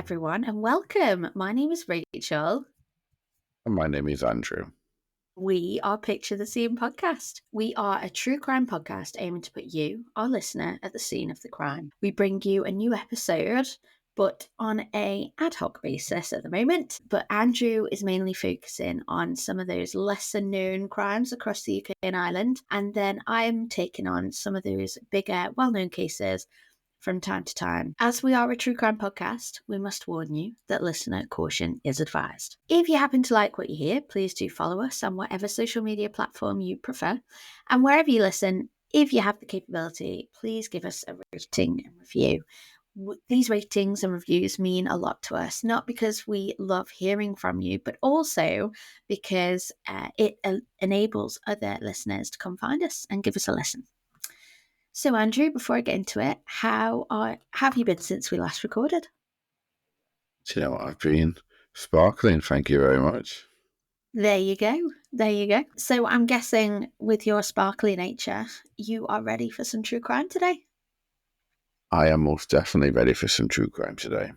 everyone, and welcome. My name is Rachel. And my name is Andrew. We are Picture the Scene podcast. We are a true crime podcast aiming to put you, our listener, at the scene of the crime. We bring you a new episode, but on a ad hoc basis at the moment. But Andrew is mainly focusing on some of those lesser known crimes across the UK and Ireland, and then I'm taking on some of those bigger, well-known cases from time to time. As we are a true crime podcast, we must warn you that listener caution is advised. If you happen to like what you hear, please do follow us on whatever social media platform you prefer. And wherever you listen, if you have the capability, please give us a rating and review. These ratings and reviews mean a lot to us, not because we love hearing from you, but also because it enables other listeners to come find us and give us a listen. So, Andrew, before I get into it, how have you been since we last recorded? Do you know what? I've been sparkling, thank you very much. There you go. There you go. So, I'm guessing with your sparkly nature, you are ready for some true crime today? I am most definitely ready for some true crime today.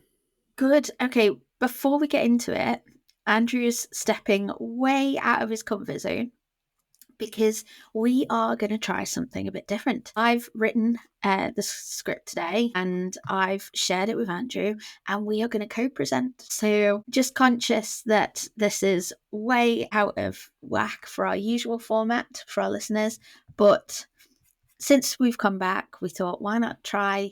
Good. Okay, before we get into it, Andrew's stepping way out of his comfort zone because we are going to try something a bit different. I've written the script today and I've shared it with Andrew, and we are going to co-present. So just conscious that this is way out of whack for our usual format for our listeners, but since we've come back, we thought, why not try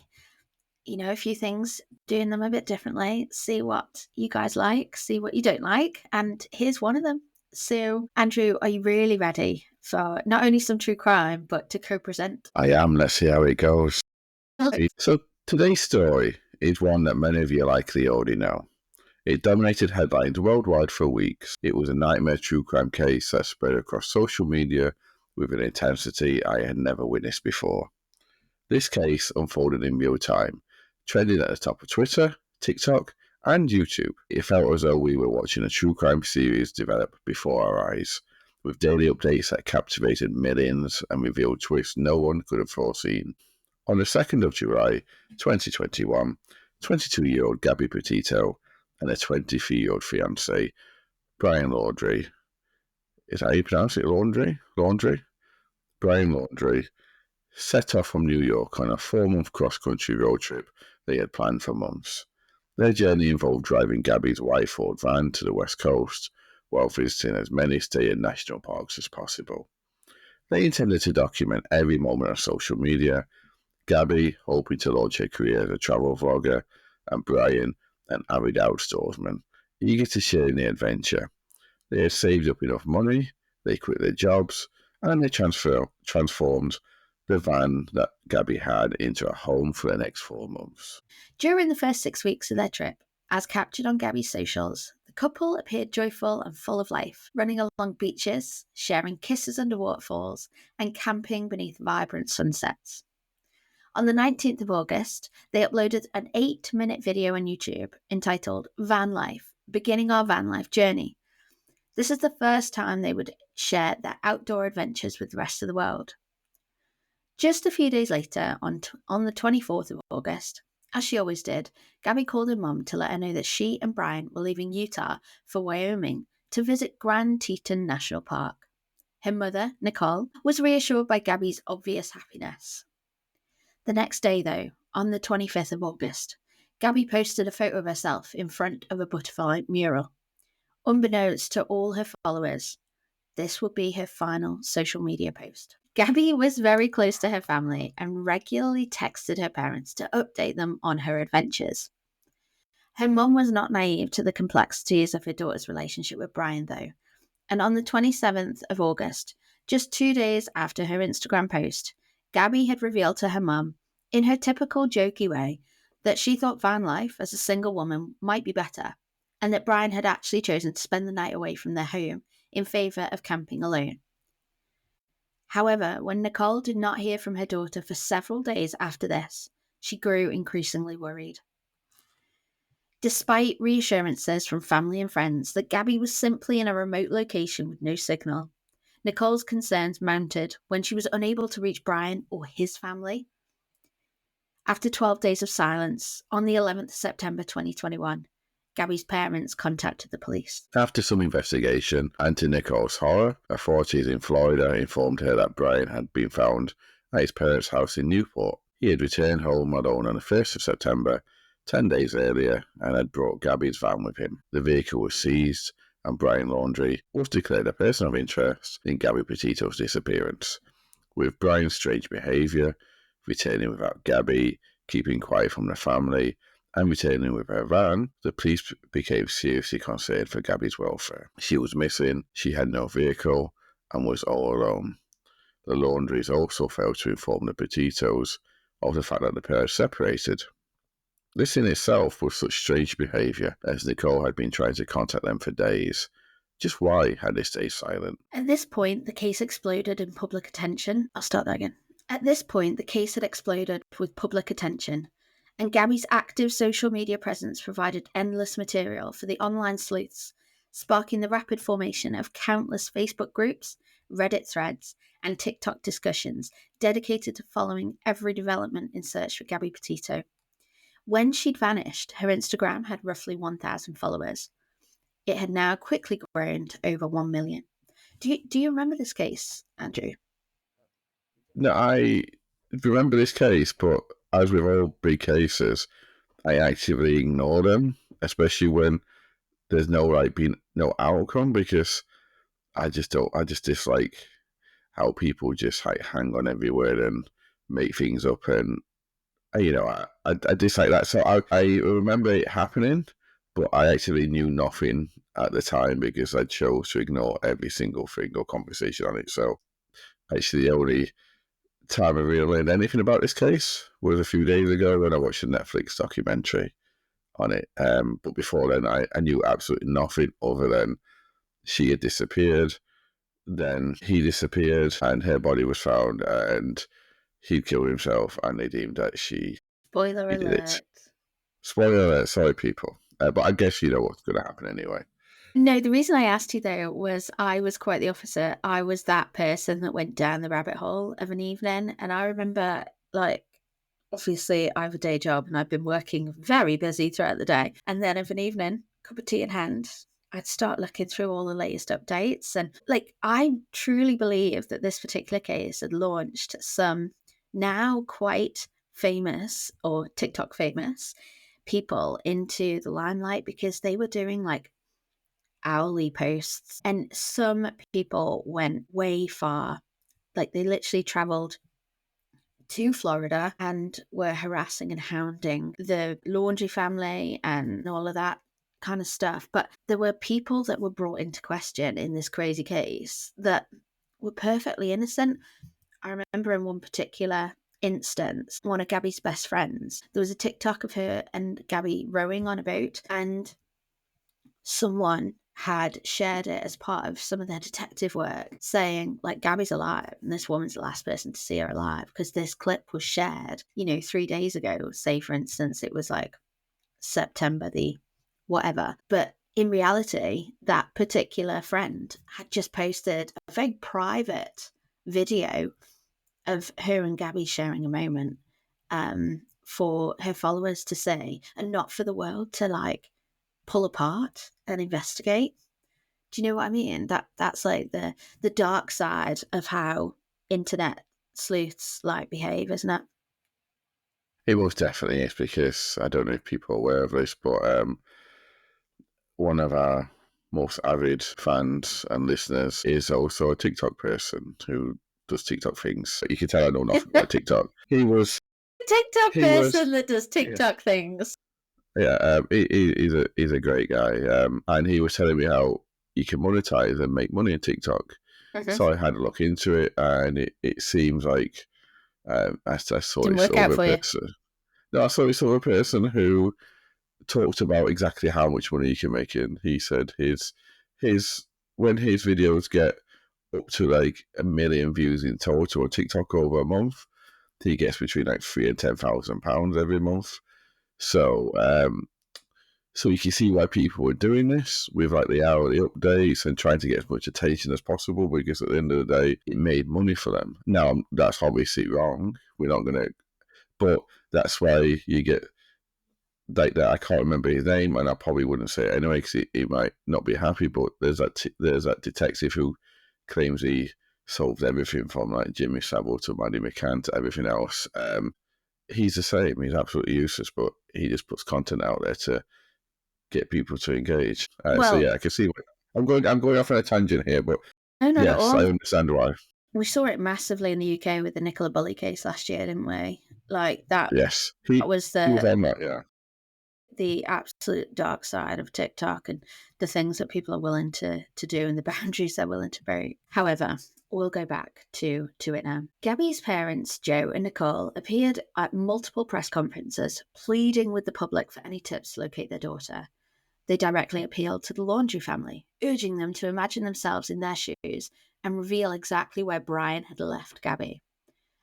a few things, doing them a bit differently, see what you guys like, see what you don't like, and here's one of them. So, Andrew, are you really ready for not only some true crime, but to co-present? I am. Let's see how it goes. So today's story is one that many of you likely already know. It dominated headlines worldwide for weeks. It was a nightmare true crime case that spread across social media with an intensity I had never witnessed before. This case unfolded in real time, trending at the top of Twitter, TikTok, and YouTube. It felt as though we were watching a true crime series develop before our eyes, with daily updates that captivated millions and revealed twists no one could have foreseen. On the 2nd of July, 2021, 22-year-old Gabby Petito and her 23-year-old fiancé, Brian Laundrie, is that how you pronounce it? Laundrie? Brian Laundrie set off from New York on a 4-month cross-country road trip they had planned for months. Their journey involved driving Gabby's white Ford van to the West Coast while visiting as many state and national parks as possible. They intended to document every moment on social media, Gabby hoping to launch her career as a travel vlogger, and Brian, an avid outdoorsman, eager to share in the adventure. They had saved up enough money, they quit their jobs, and they transformed the van that Gabby had into a home for the next 4 months. During the first 6 weeks of their trip, as captured on Gabby's socials, the couple appeared joyful and full of life, running along beaches, sharing kisses under waterfalls, and camping beneath vibrant sunsets. On the 19th of August, they uploaded an 8-minute video on YouTube entitled Van Life, Beginning Our Van Life Journey. This is the first time they would share their outdoor adventures with the rest of the world. Just a few days later, on the 24th of August, as she always did, Gabby called her mum to let her know that she and Brian were leaving Utah for Wyoming to visit Grand Teton National Park. Her mother, Nicole, was reassured by Gabby's obvious happiness. The next day, though, on the 25th of August, Gabby posted a photo of herself in front of a butterfly mural. Unbeknownst to all her followers, this would be her final social media post. Gabby was very close to her family and regularly texted her parents to update them on her adventures. Her mum was not naive to the complexities of her daughter's relationship with Brian, though, and on the 27th of August, just 2 days after her Instagram post, Gabby had revealed to her mum, in her typical jokey way, that she thought van life as a single woman might be better, and that Brian had actually chosen to spend the night away from their home in favour of camping alone. However, when Nicole did not hear from her daughter for several days after this, she grew increasingly worried. Despite reassurances from family and friends that Gabby was simply in a remote location with no signal, Nicole's concerns mounted when she was unable to reach Brian or his family. After 12 days of silence, on the 11th of September 2021, Gabby's parents contacted the police. After some investigation, and to Nicole's horror, authorities in Florida informed her that Brian had been found at his parents' house in Newport. He had returned home alone on the 1st of September, 10 days earlier, and had brought Gabby's van with him. The vehicle was seized, and Brian Laundrie was declared a person of interest in Gabby Petito's disappearance. With Brian's strange behaviour, returning without Gabby, keeping quiet from the family, and returning with her van, the police became seriously concerned for Gabby's welfare. She was missing, she had no vehicle, and was all alone. The Laundries also failed to inform the Petitos of the fact that the pair had separated. This in itself was such strange behaviour, as Nicole had been trying to contact them for days. Just why had they stayed silent? At this point, the case exploded in public attention. I'll start that again. At this point, the case had exploded with public attention, and Gabby's active social media presence provided endless material for the online sleuths, sparking the rapid formation of countless Facebook groups, Reddit threads, and TikTok discussions dedicated to following every development in search for Gabby Petito. When she'd vanished, her Instagram had roughly 1,000 followers. It had now quickly grown to over 1 million. Do you remember this case, Andrew? No, I remember this case, but as with all big cases, I actively ignore them, especially when there's no outcome, because I just dislike how people just hang on every word and make things up, and I dislike that. So I remember it happening, but I actually knew nothing at the time because I chose to ignore every single conversation on it. So actually, the only time I really learned anything about this case was a few days ago when I watched a Netflix documentary on it. But before then, I knew absolutely nothing other than she had disappeared, then he disappeared, and her body was found, and he'd killed himself, and they deemed that Spoiler he did it. alert. Spoiler alert, sorry people. But I guess you know what's going to happen anyway. No, the reason I asked you though was I was quite the opposite. I was that person that went down the rabbit hole of an evening, and I remember, like, obviously I have a day job and I've been working very busy throughout the day, and then of an evening, cup of tea in hand, I'd start looking through all the latest updates, and I truly believe that this particular case had launched some now quite famous or TikTok famous people into the limelight because they were doing hourly posts, and some people went way far. They literally traveled to Florida and were harassing and hounding the Laundrie family and all of that kind of stuff. But there were people that were brought into question in this crazy case that were perfectly innocent. I remember in one particular instance, one of Gabby's best friends, there was a TikTok of her and Gabby rowing on a boat, and someone had shared it as part of some of their detective work, saying Gabby's alive and this woman's the last person to see her alive, because this clip was shared 3 days ago. Say for instance it was September the whatever, but in reality that particular friend had just posted a very private video of her and Gabby sharing a moment for her followers to see, and not for the world to pull apart and investigate. Do you know what I mean? That's the dark side of how internet sleuths behave, isn't it? It most definitely is, because I don't know if people are aware of this, but one of our most avid fans and listeners is also a TikTok person who does TikTok things. You can tell I know nothing about TikTok. He that does TikTok things. Yeah, he's a great guy, and he was telling me how you can monetize and make money on TikTok. Mm-hmm. So I had a look into it, and it seems like I saw Didn't this work out other for you. person. No, I saw this other person who talked about exactly how much money you can make, and he said his when his videos get up to 1 million views in total on TikTok over a month, he gets between £3,000 and £10,000 every month. So so you can see why people were doing this with the hourly updates and trying to get as much attention as possible, because at the end of the day, it made money for them. Now, that's obviously wrong. We're not going to But that's why you get like that. I can't remember his name, and I probably wouldn't say it anyway because he might not be happy. But there's that detective who claims he solved everything from like Jimmy Savile to Maddie McCann to everything else. He's the same. He's absolutely useless, but he just puts content out there to get people to engage. So Well, yeah, I can see. I'm going off on a tangent here, but no, not at yes, I all. understand why. We saw it massively in the UK with the Nicola Bulley case last year, didn't we? Like that Yes, was he was on that. Yeah, the absolute dark side of TikTok and the things that people are willing to do and the boundaries they're willing to break. However, we'll go back to it now. Gabby's parents, Joe and Nicole, appeared at multiple press conferences, pleading with the public for any tips to locate their daughter. They directly appealed to the Laundrie family, urging them to imagine themselves in their shoes and reveal exactly where Brian had left Gabby.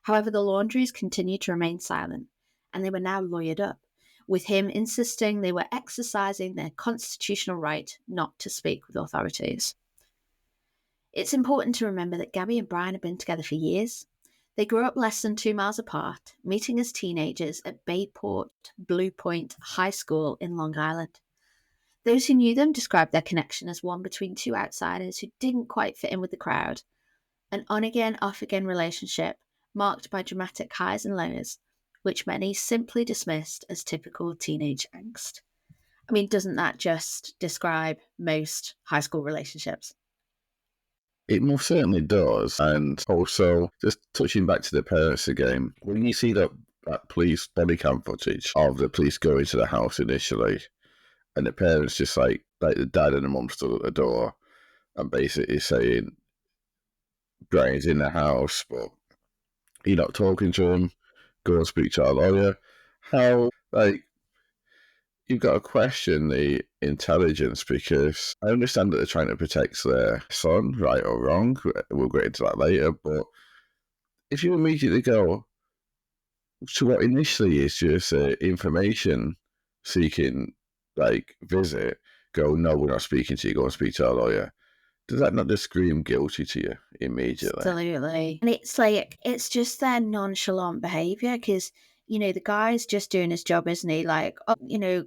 However, the Laundries continued to remain silent, and they were now lawyered up, with him insisting they were exercising their constitutional right not to speak with authorities. It's important to remember that Gabby and Brian had been together for years. They grew up less than 2 miles apart, meeting as teenagers at Bayport Blue Point High School in Long Island. Those who knew them described their connection as one between two outsiders who didn't quite fit in with the crowd, an on-again, off-again relationship marked by dramatic highs and lows, which many simply dismissed as typical teenage angst. I mean, doesn't that just describe most high school relationships? it most certainly does. And also, just touching back to the parents again, when you see that police body cam footage of the police going to the house initially, and the parents just like the dad and the mum stood at the door and basically saying Brian's in the house, but you're not talking to him. Go and speak to our lawyer. How like you've got to question the intelligence because I understand that they're trying to protect their son, right or wrong. We'll get into that later. But if you immediately go to what initially is just information seeking like visit, go, no, we're not speaking to you, go and speak to our lawyer. Does that not just scream guilty to you immediately? Absolutely. And it's like, it's just their nonchalant behavior because, the guy's just doing his job, isn't he? Like, oh,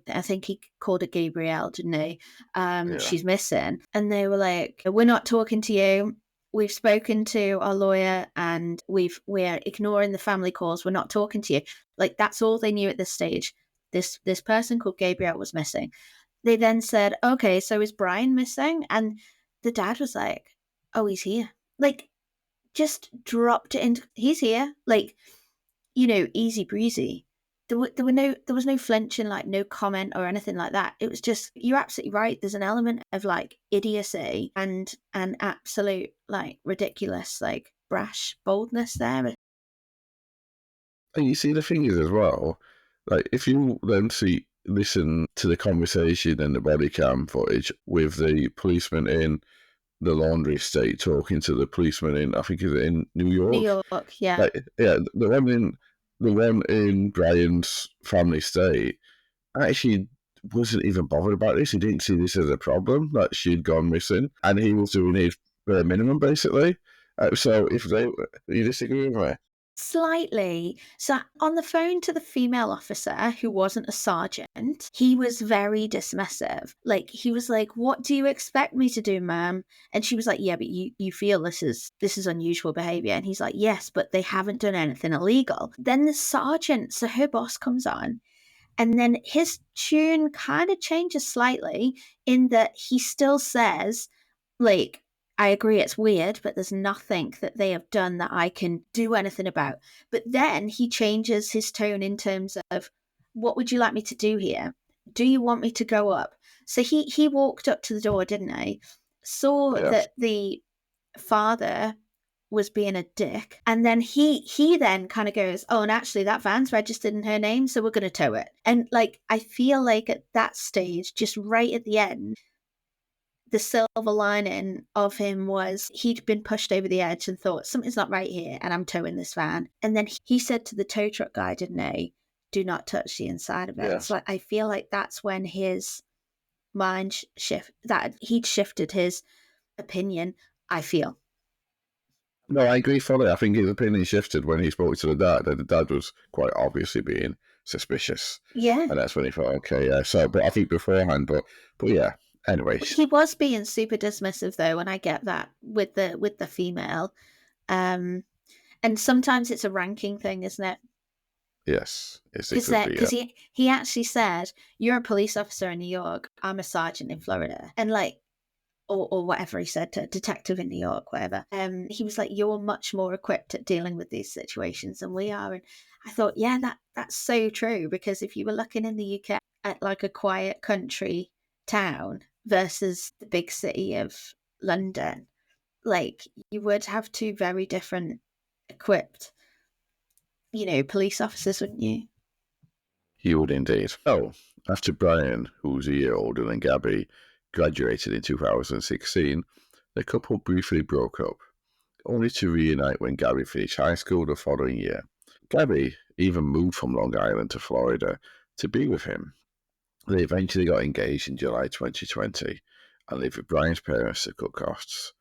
I think he called it Gabrielle, didn't he? Yeah. She's missing. And they were like, we're not talking to you. We've spoken to our lawyer and we're ignoring the family calls. We're not talking to you. Like, that's all they knew at this stage. This person called Gabrielle was missing. They then said, okay, so is Brian missing? And the dad was like, oh, he's here. Like, just dropped it into he's here, like, easy breezy. There was no flinching, like no comment or anything like that. It was just, you're absolutely right. There's an element of like idiocy and an absolute like ridiculous, like brash boldness there. And you see the thing is as well, like if you then listen to the conversation and the body cam footage with the policeman in the laundry state talking to the policeman in I think is it in New New York. York, yeah. Like yeah, the one in Brian's family state actually wasn't even bothered about this. He didn't see this as a problem that she'd gone missing, and he was doing his bare minimum basically. So if you disagree with me? Slightly. So on the phone to the female officer who wasn't a sergeant, he was very dismissive. Like he was like, "What do you expect me to do, ma'am?" And she was like, "Yeah, but you feel this is unusual behavior." And he's like, "Yes, but they haven't done anything illegal." Then the sergeant, so her boss comes on, and then his tune kind of changes slightly in that he still says, like, I agree it's weird, but there's nothing that they have done that I can do anything about. But then he changes his tone in terms of, what would you like me to do here? Do you want me to go up? So he walked up to the door, didn't he? Saw Yeah. that the father was being a dick, and then he then kind of goes, oh, and actually that van's registered in her name, so we're going to tow it. And like, I feel like at that stage, just right at the end, the silver lining of him was he'd been pushed over the edge and thought, something's not right here, and I'm towing this van. And then he said to the tow truck guy, didn't he, do not touch the inside of it. Yeah. So I feel like that's when his mind shift, that he'd shifted his opinion, I feel. No, I agree fully. I think his opinion shifted when he spoke to the dad, and the dad was quite obviously being suspicious. Yeah. And that's when he thought, okay, yeah. So, but I think beforehand, but yeah. Anyway, He was being super dismissive though, and I get that with the female. Um and sometimes it's a ranking thing, isn't it? yes, yes, it Because could be. because he actually said, "You're a police officer in New York. I'm a sergeant in Florida," and like, or whatever he said, to detective in New York, whatever. He was like, "You're much more equipped at dealing with these situations than we are." And I thought, yeah, that's so true, because if you were looking in the UK at like a quiet country town versus the big city of London, like you would have two very different equipped, police officers, wouldn't you? You would indeed. Oh, after Brian, who was a year older than Gabby, graduated in 2016, the couple briefly broke up, only to reunite when Gabby finished high school the following year. Gabby even moved from Long Island to Florida to be with him. They eventually got engaged in July 2020 and lived with Brian's parents to cut costs.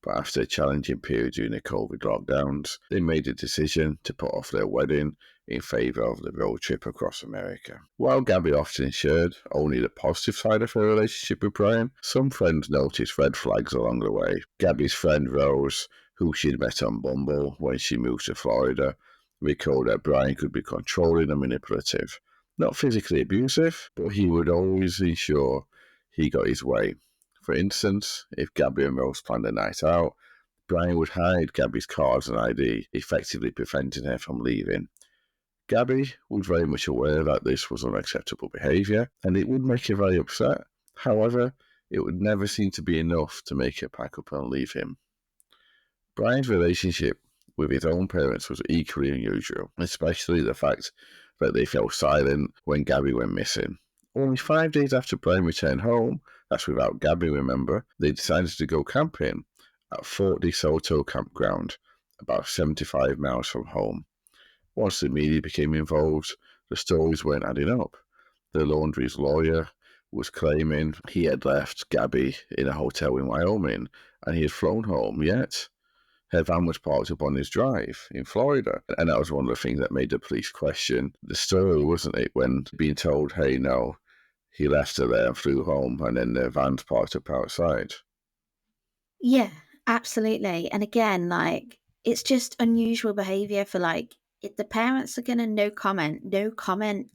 But after a challenging period during the COVID lockdowns, they made the decision to put off their wedding in favour of the road trip across America. While Gabby often shared only the positive side of her relationship with Brian, some friends noticed red flags along the way. Gabby's friend Rose, who she'd met on Bumble when she moved to Florida, recalled that Brian could be controlling and manipulative. Not physically abusive, but he would always ensure he got his way. For instance, if Gabby and Rose planned a night out, Brian would hide Gabby's cards and ID, effectively preventing her from leaving. Gabby was very much aware that this was unacceptable behaviour, and it would make her very upset. However, it would never seem to be enough to make her pack up and leave him. Brian's relationship with his own parents was equally unusual, especially the fact that they fell silent when Gabby went missing. Only 5 days after Brian returned home, that's without Gabby, remember, they decided to go camping at Fort DeSoto campground, about 75 miles from home. Once the media became involved, the stories weren't adding up. The laundry's lawyer was claiming he had left Gabby in a hotel in Wyoming and he had flown home, yet her van was parked up on his drive in Florida. And that was one of the things that made the police question the story, wasn't it? When being told, hey, no, he left her there and flew home, and then the van's parked up outside. Yeah, absolutely. And again, like, it's just unusual behavior for like, if the parents are gonna no comment, no comment,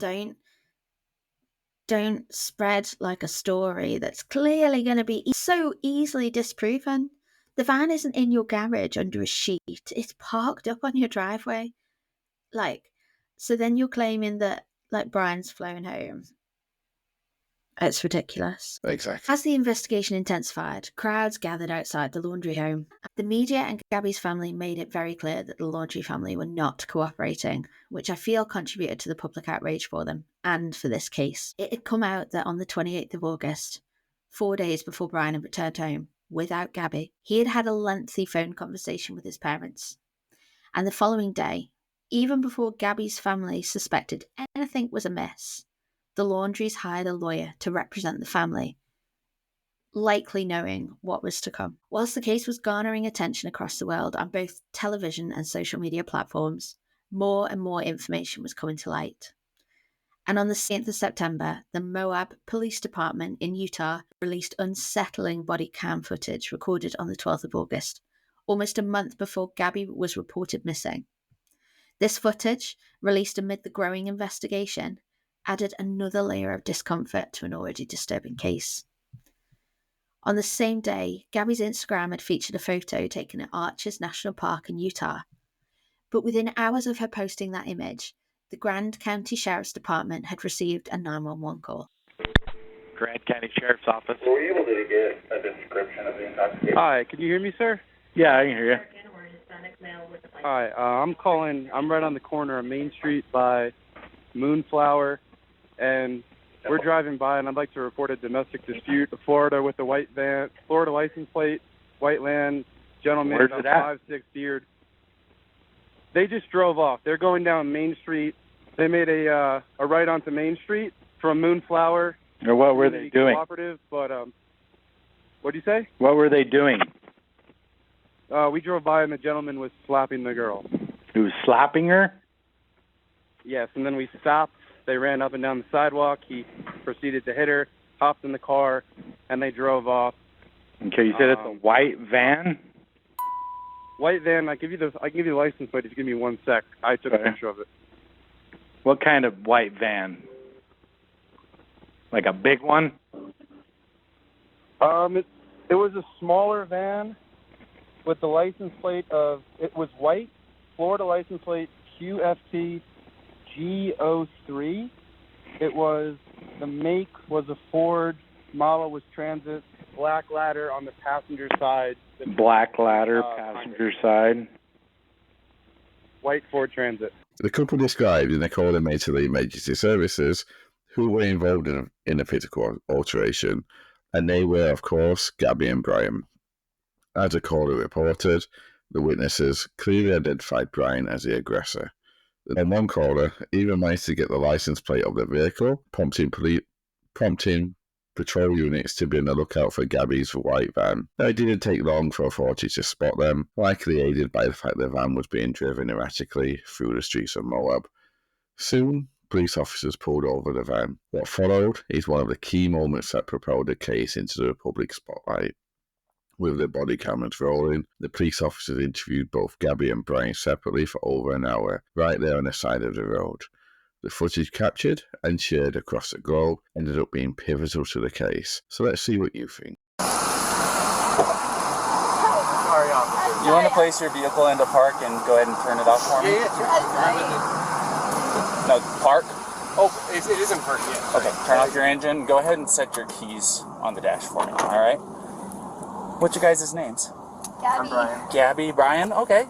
don't spread like a story that's clearly gonna be so easily disproven. The van isn't in your garage under a sheet, it's parked up on your driveway. Like, so then you're claiming that like Brian's flown home. It's ridiculous. Exactly. As the investigation intensified, crowds gathered outside the laundry home. The media and Gabby's family made it very clear that the laundry family were not cooperating, which I feel contributed to the public outrage for them and for this case. It had come out that on the 28th of August, 4 days before Brian had returned home, without Gabby, he had had a lengthy phone conversation with his parents. And the following day, even before Gabby's family suspected anything was amiss, the laundries hired a lawyer to represent the family, likely knowing what was to come. Whilst the case was garnering attention across the world on both television and social media platforms, more and more information was coming to light. And on the 7th of September, the Moab Police Department in Utah released unsettling body cam footage recorded on the 12th of August, almost a month before Gabby was reported missing. This footage, released amid the growing investigation, added another layer of discomfort to an already disturbing case. On the same day, Gabby's Instagram had featured a photo taken at Arches National Park in Utah. But within hours of her posting that image, the Grand County Sheriff's Department had received a 911 call. Grand County Sheriff's Office. Were you able to get a description of the intoxication? Hi, can you hear me, sir? Yeah, I can hear you. Hi, I'm calling. I'm right on the corner of Main Street by Moonflower, and we're driving by, and I'd like to report a domestic dispute. Florida with the white van, Florida license plate, white land, gentleman, Where's it at? 5'6" beard. They just drove off. They're going down Main Street. They made a right onto Main Street from Moonflower. Or what were they doing? Cooperative, but what'd you say? What were they doing? We drove by and the gentleman was slapping the girl. He was slapping her? Yes, and then we stopped. They ran up and down the sidewalk. He proceeded to hit her, hopped in the car, and they drove off. Okay, you said it's a white van? White van. I can give you the license plate if you give me 1 sec. I took a picture of it. What kind of white van? Like a big one? It was a smaller van with the license plate of, it was white, Florida license plate QFT G03. It was, the make was a Ford, model was Transit, black ladder on the passenger side. Black ladder, passenger side. White Ford Transit. The couple described in a call they made to the emergency services who were involved in a physical alteration, and they were, of course, Gabby and Brian. As the caller reported, the witnesses clearly identified Brian as the aggressor. And one caller even managed to get the license plate of the vehicle, prompting patrol units to be on the lookout for Gabby's white van. Now, it didn't take long for authorities to spot them, likely aided by the fact the van was being driven erratically through the streets of Moab. Soon, police officers pulled over the van. What followed is one of the key moments that propelled the case into the public spotlight. With the body cameras rolling, the police officers interviewed both Gabby and Brian separately for over an hour, right there on the side of the road. The footage captured and shared across the globe ended up being pivotal to the case. So let's see what you think. Sorry, officer. You want to place your vehicle into park and go ahead and turn it off for me? No, park? Oh, it isn't park yet. Okay, turn off your engine. Go ahead and set your keys on the dash for me, all right? What's your guys' names? Gabby. I'm Brian. Gabby, Brian? Okay.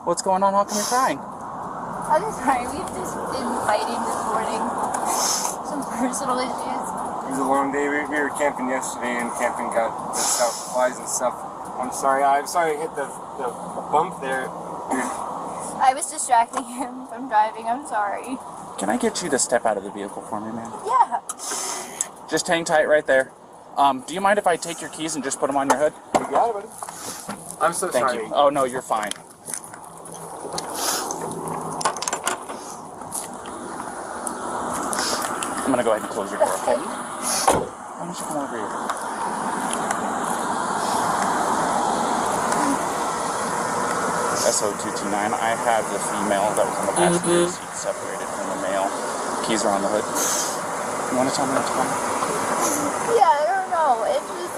What's going on? How come you're crying? I'm sorry, we've just been fighting this morning. Some personal issues. It was a long day. We were camping yesterday, and camping got the stuff, flies and stuff. I'm sorry I hit the bump there. I was distracting him from driving. I'm sorry. Can I get you to step out of the vehicle for me, man? Yeah. Just hang tight right there. Do you mind if I take your keys and just put them on your hood? You got it, buddy. I'm so Thank sorry. you. Oh, no, you're fine. I'm going to go ahead and close your door, okay? Why don't you come over here? SO229, I have the female that was on the passenger seat separated from the male. Keys are on the hood. You want to tell me what's going on? Yeah, I don't know. It's just,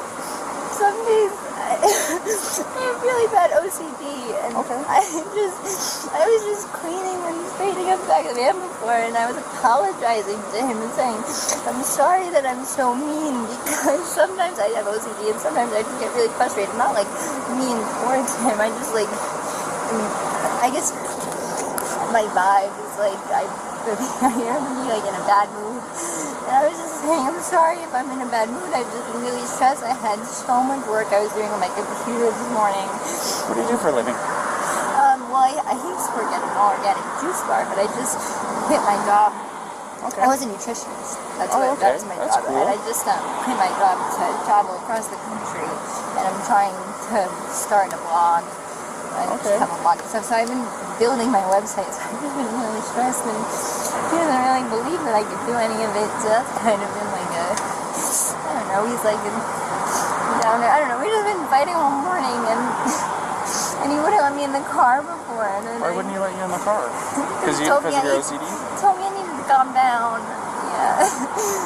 some days I have really bad OCD, and okay. I was just cleaning and straightening up the back of the van before, and I was apologizing to him and saying, I'm sorry that I'm so mean, because sometimes I have OCD and sometimes I just get really frustrated. Not like mean towards him, I just like, I guess my vibe is like, I am like in a bad mood. And I was just saying, I'm sorry if I'm in a bad mood. I've just been really stressed. I had so much work I was doing on my computer this morning. What do you do for a living? Well, I used to work at an organic juice bar, but I just quit my job. Okay. I was a nutritionist. That was my That's job. cool. And I just quit my job to travel across the country. And I'm trying to start a blog. I just have a lot of stuff. So I've been building my website. So I've just been really stressed, and he doesn't really believe that I could do any of it. So that's kind of been like a, I don't know, he's like down there. I don't know, we've just been fighting all morning, and he wouldn't let me in the car before. And then Why wouldn't he let you in the car? Because of your OCD? He told me I needed to calm down. Yeah.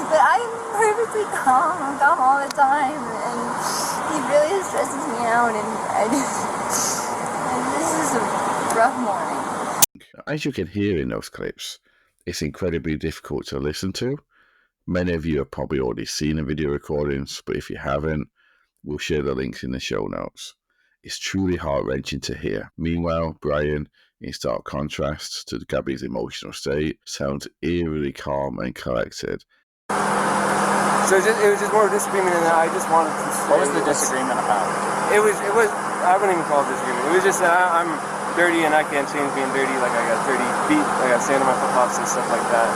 But I'm perfectly calm. I'm calm all the time, and he really stresses me out, and this is a rough morning. As you can hear in those clips, it's incredibly difficult to listen to. Many of you have probably already seen the video recordings, but if you haven't, we'll share the links in the show notes. It's truly heart-wrenching to hear. Meanwhile, Brian, in stark contrast to Gabby's emotional state, sounds eerily calm and collected. So it was just more of a disagreement, and I just wanted to say... What was the disagreement about? It was, I wouldn't even call it disagreement. It was just that I'm dirty and I can't change being dirty. Like, I got dirty feet, I got sand on my flip-flops and stuff like that.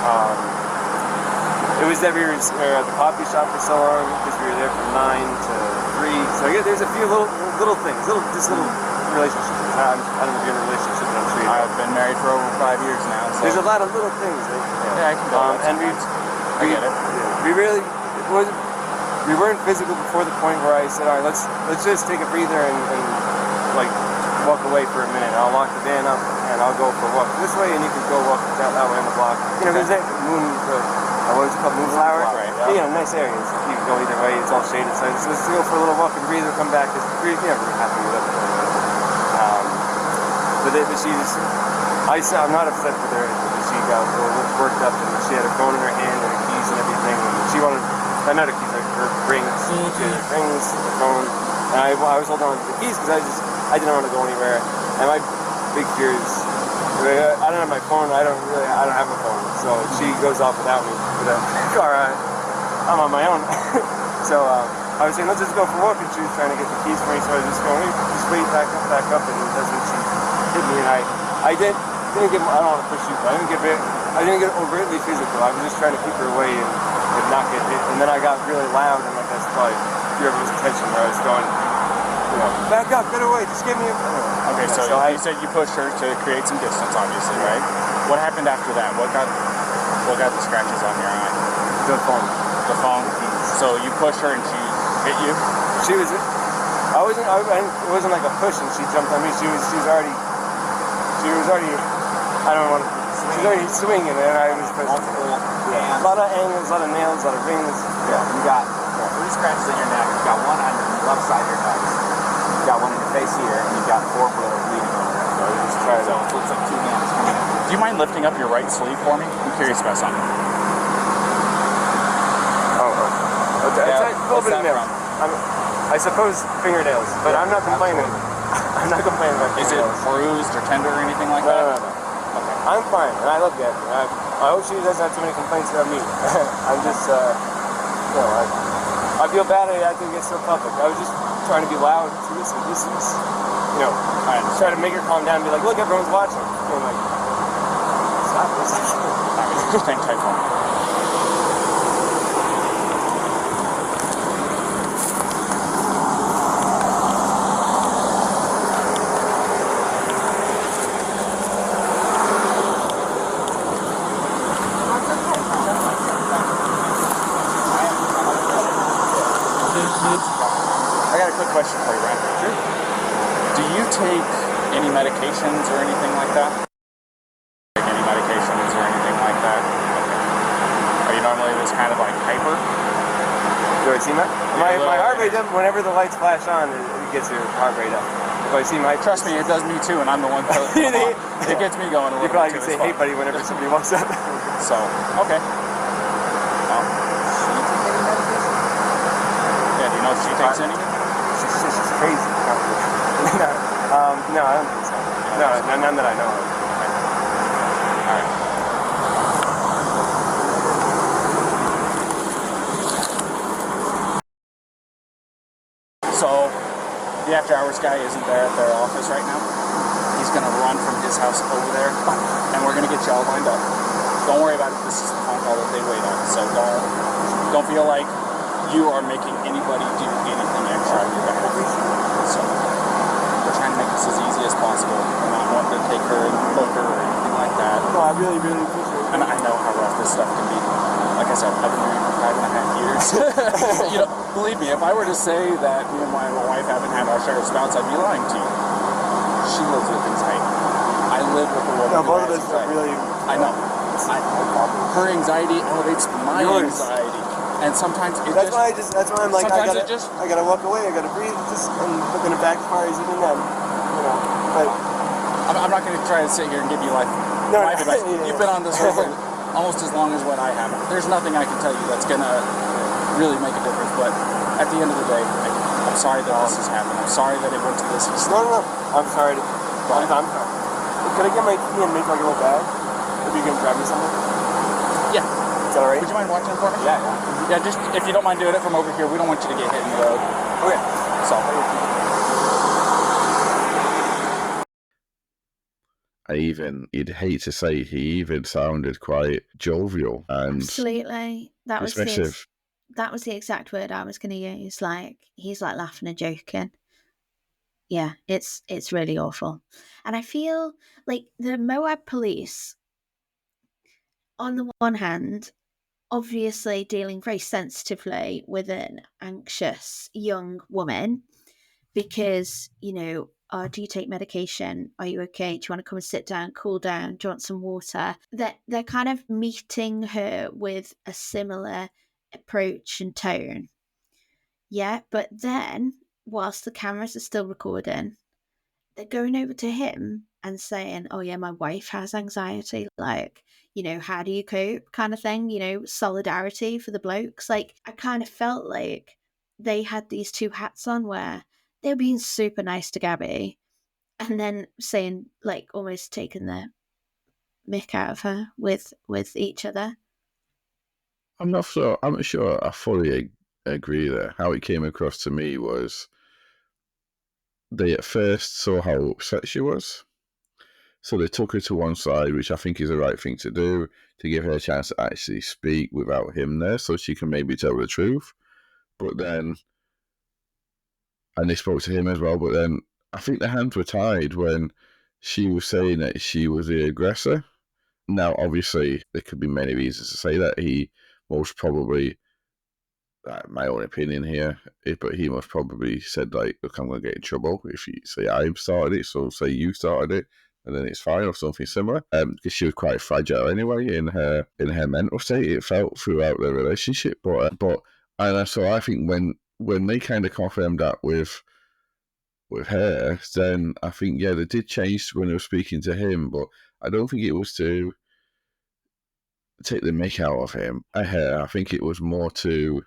It was that we were at the coffee shop for so long, because we were there from 9 to 3. So yeah, there's a few little things, little relationship is. I don't know if you're in a relationship, but I'm sure you know. I've been married for over 5 years now. So. There's a lot of little things. Yeah, I can go. And I get it. We really, we weren't physical before the point where I said, all right, let's just take a breather and like walk away for a minute. I'll lock the van up and I'll go for a walk this way, and you can go walk that way on the block. You know, there's that what is it called, Moonflower? Right. Yeah, nice areas. You can go either way. It's all shaded. So let's go for a little walk and breathe, or come back. Because we're happy with it. But she just, I'm not upset with her. She got worked up, and she had her phone in her hand and her keys and everything. And she wanted, not her keys, her rings. She had her rings, her phone. And I was holding on to the keys because I didn't want to go anywhere. And my big fear is, I don't have my phone. I don't have a phone. So she goes off without me. With a car, I'm on my own. So I was saying, let's just go for a walk. And she was trying to get the keys for me. So I was just going, just wait, back up. And that's when she hit me. And I didn't get, I don't want to push you, but I didn't get overtly physical. I was just trying to keep her away and not get hit. And then I got really loud, and like that's probably drew everyone's attention where I was going, back up, get away, just give me a... Okay, so you said you pushed her to create some distance, obviously, right? What happened after that? What got the scratches on your eye? The phone. The phone? So you pushed her and she hit you? It wasn't like a push and she jumped on me. She was already, I don't want to, she was already swinging, and I was pushing. Yeah. A lot of angles, a lot of nails, a lot of rings. Yeah. You got 3 scratches in your neck. You got 1 on your left side of your nose. You got 1 in your face here, and you got 4 bleeding over there. So it looks like 2 hands coming in. Do you mind lifting up your right sleeve for me? I'm curious about something. Okay. Yeah, it's a little bit of nails. I suppose fingernails, but yeah, I'm not complaining. I'm not complaining about fingernails. Is it bruised or tender or anything like that? No. Okay. I'm fine, and I love Gabby. I hope she doesn't have too many complaints about me. I'm just, I feel bad I had to get so public. I was just trying to be loud to listen. This is, I just try to make her calm down and be like, look, everyone's watching. And like, stop this. Just hang tight for me. I got a quick question for you, Ryan. Sure. Do you take any medications or anything like that? Take any medications or anything like that? Okay. Are you normally this kind of like hyper? Do I seem that? My heart rate up whenever the lights flash on, it gets your heart rate up. If I see my... Trust me, it does me too, and I'm the one that it gets me going a little bit. You probably could say, hey buddy, whenever somebody walks up. So, okay. She takes any? She's crazy. No, I don't think so. No, none that I know of. Alright. So, the after hours guy isn't there at their office right now. He's going to run from his house over there, and we're going to get you all lined up. Don't worry about it. This is the phone call that they wait on. So don't feel like you are making anybody do anything extra on your behalf. So we're trying to make this as easy as possible. We're not wanting to take her and book her or anything like that. No, I really, really appreciate it. And I know how rough this stuff can be. Like I said, I've been married for 5.5 years. Believe me, if I were to say that me and my wife haven't had our share of spouts, I'd be lying to you. She lives with anxiety. I live with a woman. No, both of us are really... I know. Her anxiety elevates my anxiety. And sometimes it that's why I'm like, I gotta walk away, I gotta breathe, and look in the backfires even then, but... I'm not gonna try to sit here and give you life advice. Yeah. You've been on this road almost as long as what I have. There's nothing I can tell you that's gonna really make a difference, but at the end of the day, I'm sorry that this has happened. I'm sorry that it went to this extent. No, I'm sorry. I'm sorry. Can I get my key and make like a little bag? If you can grab me something? Yeah. Is that alright? Would you mind watching it for me? Yeah. Yeah, just if you don't mind doing it from over here, we don't want you to get hit in the road. Okay. So. You'd hate to say, he even sounded quite jovial and absolutely. That was the exact word I was going to use. Like, he's like laughing and joking. Yeah, it's really awful. And I feel like the Moab police, on the one hand, obviously dealing very sensitively with an anxious young woman because, do you take medication? Are you okay? Do you want to come and sit down, cool down? Do you want some water? They're kind of meeting her with a similar approach and tone. Yeah, but then, whilst the cameras are still recording, they're going over to him and saying, "Oh yeah, my wife has anxiety. Like, how do you cope?" kind of thing. Solidarity for the blokes. Like, I kind of felt like they had these two hats on where they were being super nice to Gabby, and then saying, like, almost taking the mick out of her with each other. I'm not sure I fully agree there. How it came across to me was they at first saw how upset she was. So they took her to one side, which I think is the right thing to do, to give her a chance to actually speak without him there so she can maybe tell the truth. But then, and they spoke to him as well, but then I think the hands were tied when she was saying that she was the aggressor. Now, obviously, there could be many reasons to say that. He most probably, my own opinion here, but he most probably said, like, look, I'm going to get in trouble if you say I started it, so say you started it, and then it's fine, or something similar. Because she was quite fragile anyway in her mental state, it felt, throughout their relationship. And so I think when they kind of confirmed that with her, then I think, yeah, they did change when they were speaking to him, but I don't think it was to take the mick out of him. I think it was more to,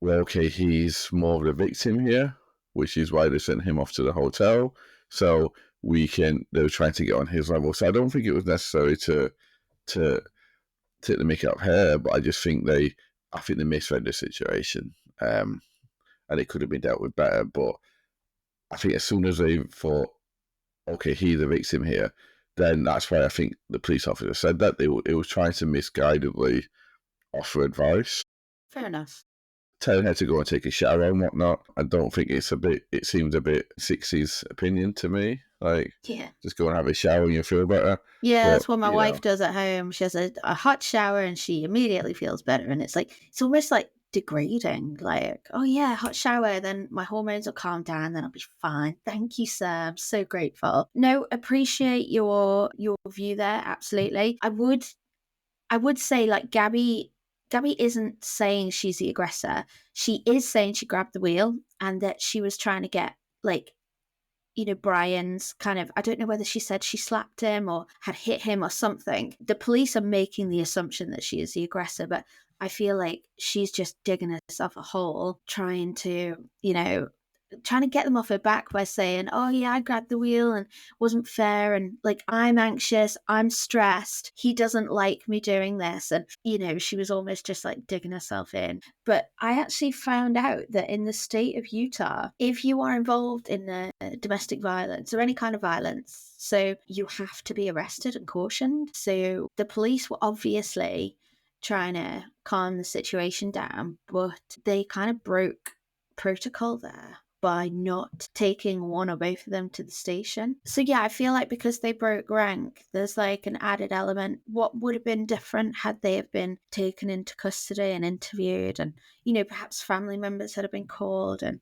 well, okay, he's more of the victim here, which is why they sent him off to the hotel. So they were trying to get on his level. So I don't think it was necessary to take the mick out of her, but I just think they misread the situation. And it could have been dealt with better. But I think as soon as they thought, okay, he's the victim here, then that's why I think the police officer said that. It was trying to misguidedly offer advice. Fair enough. Telling her to go and take a shower and whatnot. I don't think it seems a bit 60s opinion to me. Like, Yeah. just go and have a shower and you feel better. Yeah, that's what my wife does at home. She has a hot shower and she immediately feels better. And it's almost like degrading. Like, oh yeah, hot shower, then my hormones will calm down, then I'll be fine. Thank you, sir. I'm so grateful. No, appreciate your view there. Absolutely. I would say, like, Gabby isn't saying she's the aggressor. She is saying she grabbed the wheel and that she was trying to get, like, Brian's kind of, I don't know whether she said she slapped him or had hit him or something. The police are making the assumption that she is the aggressor, but I feel like she's just digging herself a hole, trying to get them off her back by saying, oh yeah, I grabbed the wheel and wasn't fair, and like, I'm anxious, I'm stressed, he doesn't like me doing this, and she was almost just like digging herself in. But I actually found out that in the state of Utah, if you are involved in domestic violence or any kind of violence, so you have to be arrested and cautioned. So the police were obviously trying to calm the situation down, but they kind of broke protocol there by not taking one or both of them to the station. So yeah, I feel like because they broke rank, there's like an added element. What would have been different had they have been taken into custody and interviewed, and perhaps family members had been called, and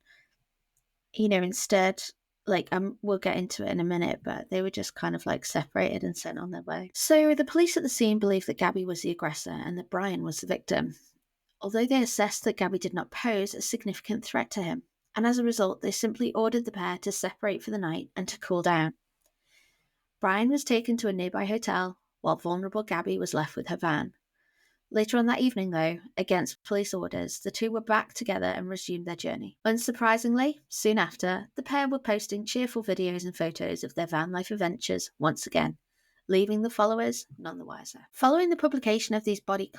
instead, like, we'll get into it in a minute, but they were just kind of like separated and sent on their way. So the police at the scene believed that Gabby was the aggressor and that Brian was the victim, although they assessed that Gabby did not pose a significant threat to him, and as a result, they simply ordered the pair to separate for the night and to cool down. Brian was taken to a nearby hotel, while vulnerable Gabby was left with her van. Later on that evening, though, against police orders, the two were back together and resumed their journey. Unsurprisingly, soon after, the pair were posting cheerful videos and photos of their van life adventures once again, leaving the followers none the wiser. Following the publication of these body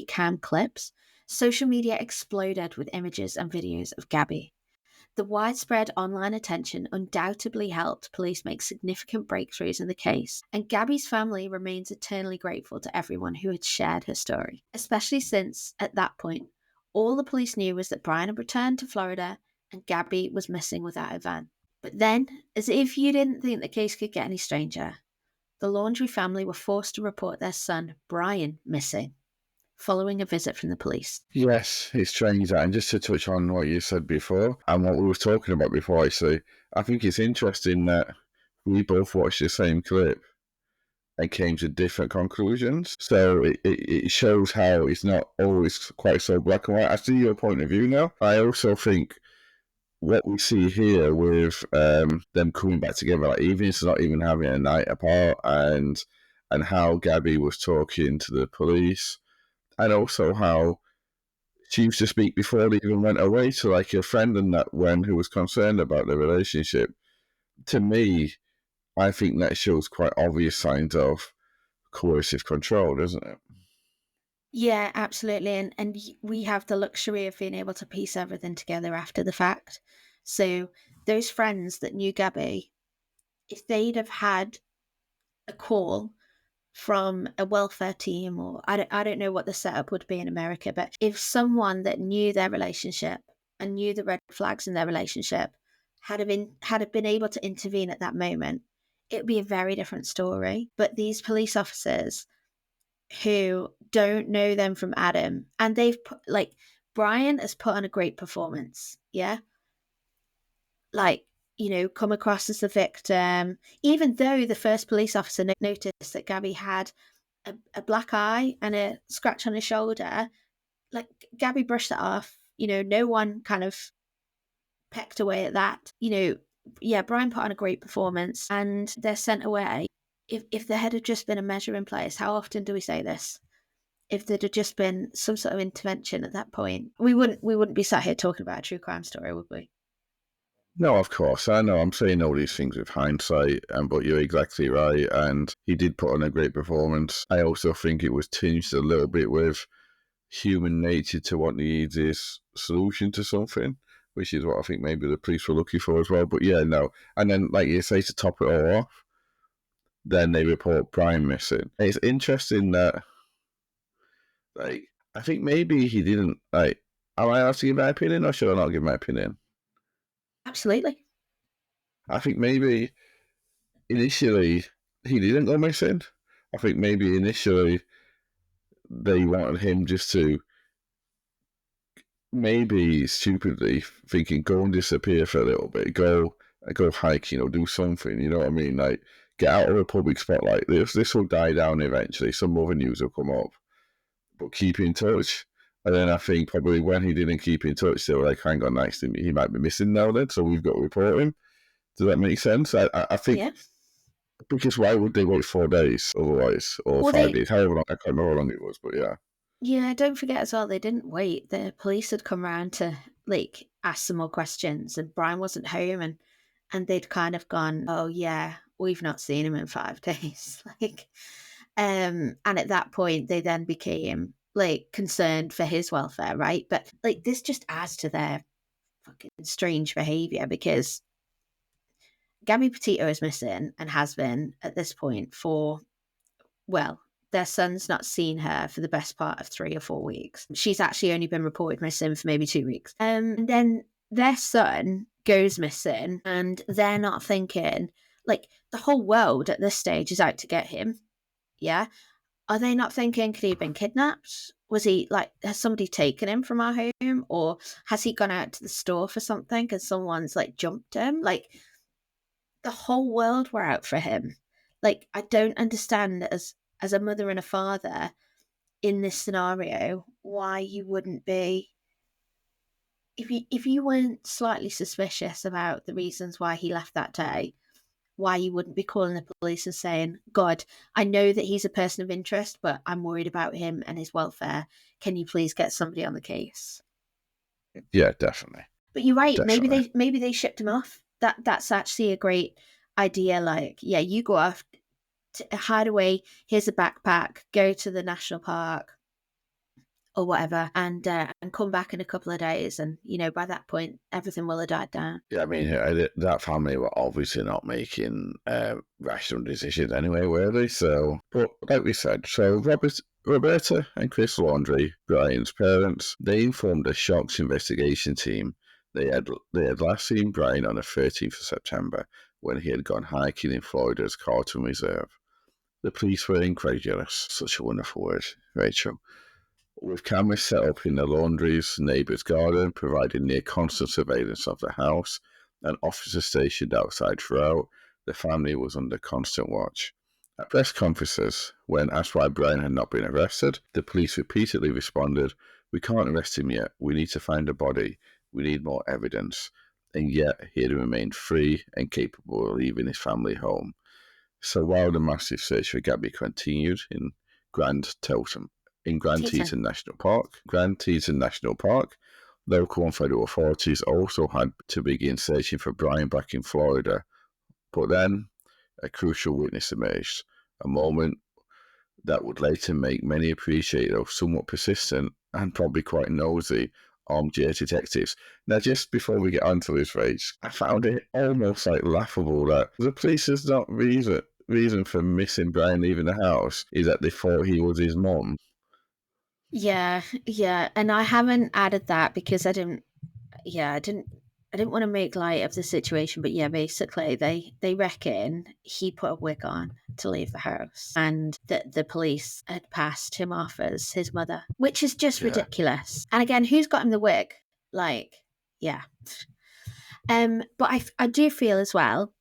cam clips, social media exploded with images and videos of Gabby. The widespread online attention undoubtedly helped police make significant breakthroughs in the case, and Gabby's family remains eternally grateful to everyone who had shared her story, especially since, at that point, all the police knew was that Brian had returned to Florida and Gabby was missing without a van. But then, as if you didn't think the case could get any stranger, the Laundrie family were forced to report their son, Brian, missing, following a visit from the police. Yes, it's strange that. And just to touch on what you said before and what we were talking about before, actually, I think it's interesting that we both watched the same clip and came to different conclusions. So it shows how it's not always quite so black and white. I see your point of view now. I also think what we see here with them coming back together, like even it's not even having a night apart, and how Gabby was talking to the police, and also how she used to speak before they even went away to like a friend and that when who was concerned about the relationship. To me, I think that shows quite obvious signs of coercive control, doesn't it? Yeah, absolutely. And we have the luxury of being able to piece everything together after the fact. So those friends that knew Gabby, if they'd have had a call from a welfare team, or I don't know what the setup would be in America, but if someone that knew their relationship and knew the red flags in their relationship had have been able to intervene at that moment, it'd be a very different story. But these police officers who don't know them from Adam, and they've put, like, Brian has put on a great performance, yeah, like, come across as the victim, even though the first police officer noticed that Gabby had a black eye and a scratch on his shoulder. Like, Gabby brushed that off. No one kind of pecked away at that. Yeah, Brian put on a great performance and they're sent away. If there had just been a measure in place, how often do we say this? If there'd have just been some sort of intervention at that point, we wouldn't be sat here talking about a true crime story, would we? No, of course. I know I'm saying all these things with hindsight, but you're exactly right. And he did put on a great performance. I also think it was tinged a little bit with human nature to want the easiest solution to something, which is what I think maybe the police were looking for as well. But yeah, no. And then, like you say, to top it all off, then they report Brian missing. It's interesting that, like, I think maybe he didn't, like, am I allowed to give my opinion or should I not give my opinion? Absolutely. I think maybe initially he didn't go missing. I think maybe initially they wanted him just to, maybe stupidly thinking, go and disappear for a little bit, go hike, do something, you know what I mean? Like, get out of the public spotlight. This will die down eventually. Some other news will come up, but keep in touch. And then I think probably when he didn't keep in touch, they were like, hang on, next he might be missing now then, so we've got to report him. Does that make sense? I think, Yeah. because why would they wait 4 days otherwise, or 5 days, however long, I can't remember how long it was, but yeah. Yeah, don't forget as well, they didn't wait. The police had come round to, like, ask some more questions, and Brian wasn't home, and they'd kind of gone, oh yeah, we've not seen him in 5 days. Like, and at that point they then became, like, concerned for his welfare, right? But, like, this just adds to their fucking strange behaviour, because Gabby Petito is missing and has been at this point for, well, their son's not seen her for the best part of 3 or 4 weeks. She's actually only been reported missing for maybe 2 weeks. And then their son goes missing, and they're not thinking, like, the whole world at this stage is out to get him. Yeah. Are they not thinking, could he have been kidnapped? Was he, like, has somebody taken him from our home? Or has he gone out to the store for something and someone's, like, jumped him? Like, the whole world were out for him. Like, I don't understand as a mother and a father in this scenario why you wouldn't be, if you weren't slightly suspicious about the reasons why he left that day, why you wouldn't be calling the police and saying, God, I know that he's a person of interest, but I'm worried about him and his welfare. Can you please get somebody on the case? Yeah, definitely. But you're right. Definitely. Maybe they shipped him off. That's actually a great idea. Like, yeah, you go off, hide away. Here's a backpack. Go to the national park or whatever, and come back in a couple of days. And by that point, everything will have died down. Yeah, I mean, that family were obviously not making rational decisions anyway, were they? So, but like we said, so Roberta and Chris Laundrie, Brian's parents, they informed a shocks investigation team They had last seen Brian on the 13th of September when he had gone hiking in Florida's Carlton Reserve. The police were incredulous. Such a wonderful word, Rachel. With cameras set up in the laundry's neighbour's garden, providing near constant surveillance of the house, and officers stationed outside throughout, the family was under constant watch. At press conferences, when asked why Brian had not been arrested, the police repeatedly responded, "We can't arrest him yet. We need to find a body. We need more evidence." And yet he had remained free and capable of leaving his family home. So while the massive search for Gabby continued in Grand Teton National Park, local and federal authorities also had to begin searching for Brian back in Florida. But then a crucial witness emerged, a moment that would later make many appreciate those somewhat persistent and probably quite nosy armchair detectives. Now, just before we get onto this, Rach, I found it almost like laughable that the police's not reason for missing Brian leaving the house is that they thought he was his mom. Yeah, and I haven't added that because I didn't want to make light of the situation, but yeah, basically they reckon he put a wig on to leave the house, and that the police had passed him off as his mother, which is just ridiculous. And again, who's got him the wig? Like, yeah. But I do feel as well,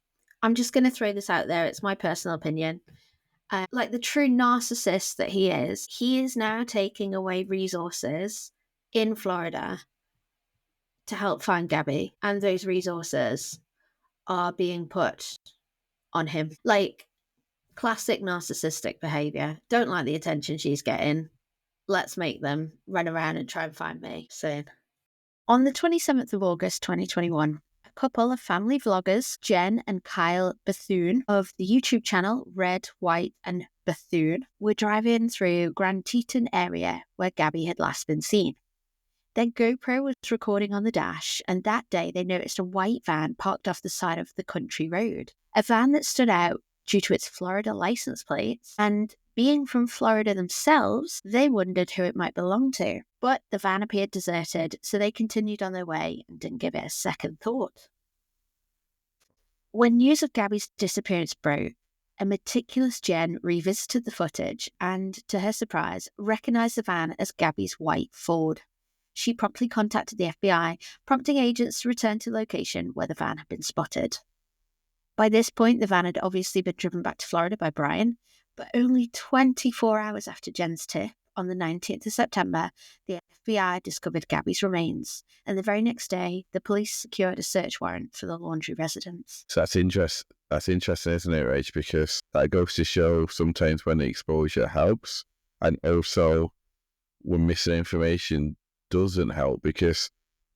I'm just going to throw this out there, it's my personal opinion, like the true narcissist that he is now taking away resources in Florida to help find Gabby, and those resources are being put on him. Like, classic narcissistic behavior. Don't like the attention she's getting. Let's make them run around and try and find me soon. On the 27th of August 2021, a couple of family vloggers, Jen and Kyle Bethune of the YouTube channel Red, White and Bethune, were driving through Grand Teton area where Gabby had last been seen. Their GoPro was recording on the dash, and that day they noticed a white van parked off the side of the country road. A van that stood out due to its Florida license plates, and being from Florida themselves, they wondered who it might belong to. But the van appeared deserted, so they continued on their way and didn't give it a second thought. When news of Gabby's disappearance broke, a meticulous Jen revisited the footage and, to her surprise, recognised the van as Gabby's white Ford. She promptly contacted the FBI, prompting agents to return to the location where the van had been spotted. By this point, the van had obviously been driven back to Florida by Brian, but only 24 hours after Jen's tip, on the 19th of September, the FBI discovered Gabby's remains, and the very next day, the police secured a search warrant for the Laundry residence. So that's interesting, isn't it, Rach? Because that goes to show sometimes when the exposure helps, and also when missing information doesn't help, because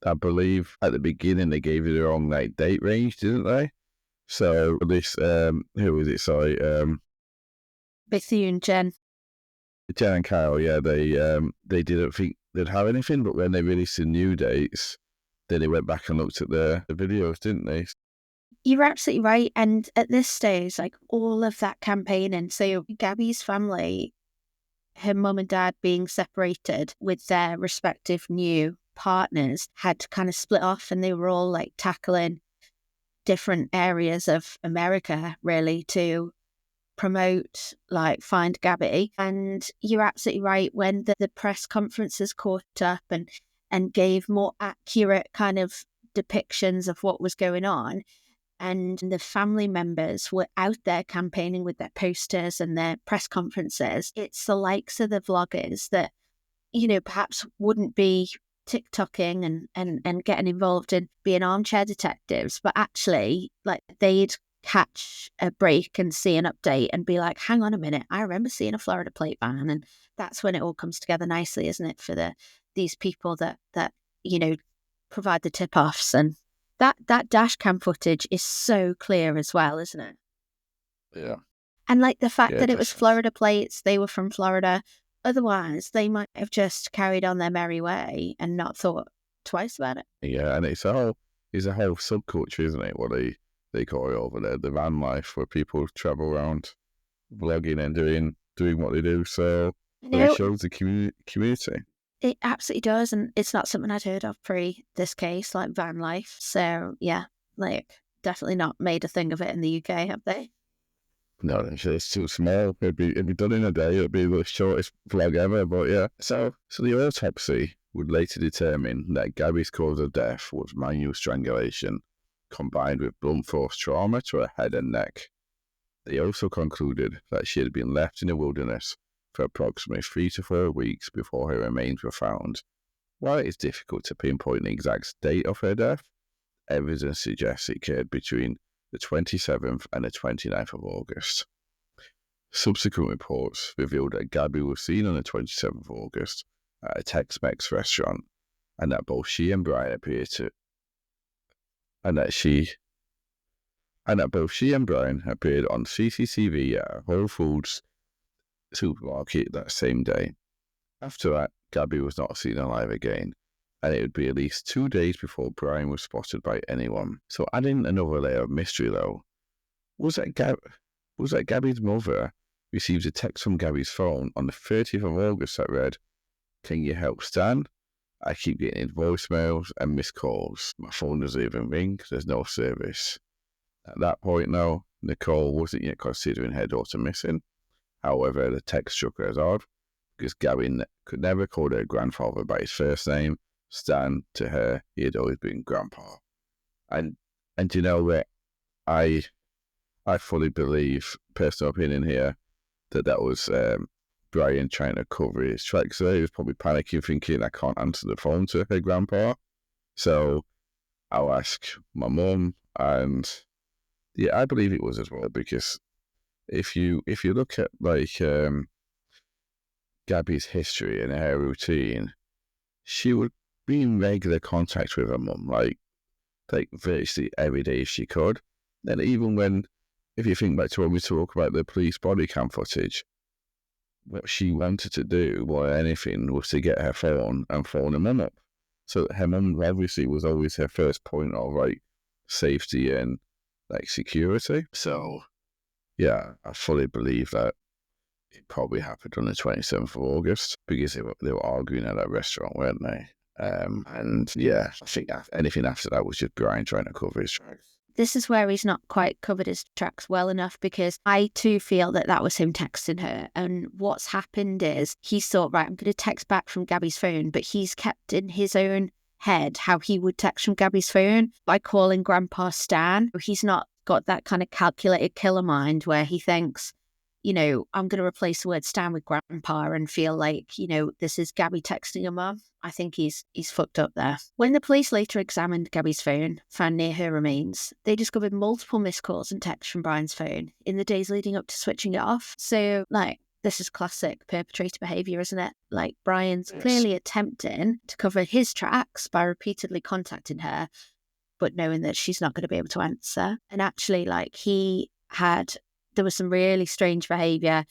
I believe at the beginning they gave you the wrong date range, didn't they? So this who was it? Sorry, Bethune, Jen and Kyle. Yeah, they didn't think they'd have anything, but when they released the new dates, then they went back and looked at the videos, didn't they? You're absolutely right. And at this stage, like all of that campaigning, so Gabby's family, her mum and dad being separated with their respective new partners, had kind of split off, and they were all like tackling different areas of America really to promote, like, find Gabby. And you're absolutely right, when the press conferences caught up and gave more accurate kind of depictions of what was going on, and the family members were out there campaigning with their posters and their press conferences, it's the likes of the vloggers that, you know, perhaps wouldn't be TikToking and getting involved in being armchair detectives, but actually, like, they'd catch a break and see an update and be like, hang on a minute, I remember seeing a Florida plate van. And that's when it all comes together nicely, isn't it, for these people that you know, provide the tip-offs. And that dash cam footage is so clear as well, isn't it? Yeah. And like the fact that it was Florida plates, they were from Florida. Otherwise, they might have just carried on their merry way and not thought twice about it. Yeah, and it's a whole subculture, isn't it? What they call it over there, the van life, where people travel around vlogging and doing what they do. So it shows the community. It absolutely does, and it's not something I'd heard of pre this case, like van life. So yeah, like definitely not made a thing of it in the UK, have they? No, it's too small. It'd be done in a day. It'd be the shortest vlog ever. But yeah, so the autopsy would later determine that Gabby's cause of death was manual strangulation combined with blunt force trauma to her head and neck. They also concluded that she had been left in the wilderness for approximately 3 to 4 weeks before her remains were found. While it is difficult to pinpoint the exact date of her death, evidence suggests it occurred between the 27th and the 29th of August. Subsequent reports revealed that Gabby was seen on the 27th of August at a Tex-Mex restaurant, and that both she and Brian appeared to, and that both she and Brian appeared on CCTV at a Whole Foods supermarket that same day. After that, Gabby was not seen alive again, and it would be at least 2 days before Brian was spotted by anyone. So adding another layer of mystery though, was that Gabby's mother received a text from Gabby's phone on the 30th of August that read, "Can you help Stan? I keep getting his voicemails and missed calls. My phone doesn't even ring, there's no service." At that point now, Nicole wasn't yet considering her daughter missing. However, the text struck her as odd, because Gabby could never call her grandfather by his first name. Stan, to her, he had always been Grandpa. And you know what? I fully believe, personal opinion here, that was Brian trying to cover his tracks there. He was probably panicking, thinking, I can't answer the phone to her grandpa. So I'll ask my mum, and yeah, I believe it was as well, because if you look at like Gabby's history and her routine, she would be in regular contact with her mum, like virtually every day if she could. And even when, if you think back to when we talk about the police body cam footage, what she wanted to do more than anything was to get her phone and phone her mum up. So her mum obviously was always her first point of like safety and like security. So yeah, I fully believe that it probably happened on the 27th of August, because they were arguing at that restaurant, weren't they? And yeah, I think anything after that was just Brian trying to cover his tracks. This is where he's not quite covered his tracks well enough, because I too feel that was him texting her. And what's happened is he's thought, right, I'm going to text back from Gabby's phone, but he's kept in his own head how he would text from Gabby's phone by calling Grandpa Stan. He's not got that kind of calculated killer mind where he thinks, you know, I'm going to replace the word Stan with Grandpa and feel like, you know, this is Gabby texting her mum. I think he's fucked up there. When the police later examined Gabby's phone, found near her remains, they discovered multiple missed calls and texts from Brian's phone in the days leading up to switching it off. So, like, this is classic perpetrator behaviour, isn't it? Like, Brian's clearly attempting to cover his tracks by repeatedly contacting her, but knowing that she's not going to be able to answer. And actually, like, there was some really strange behaviour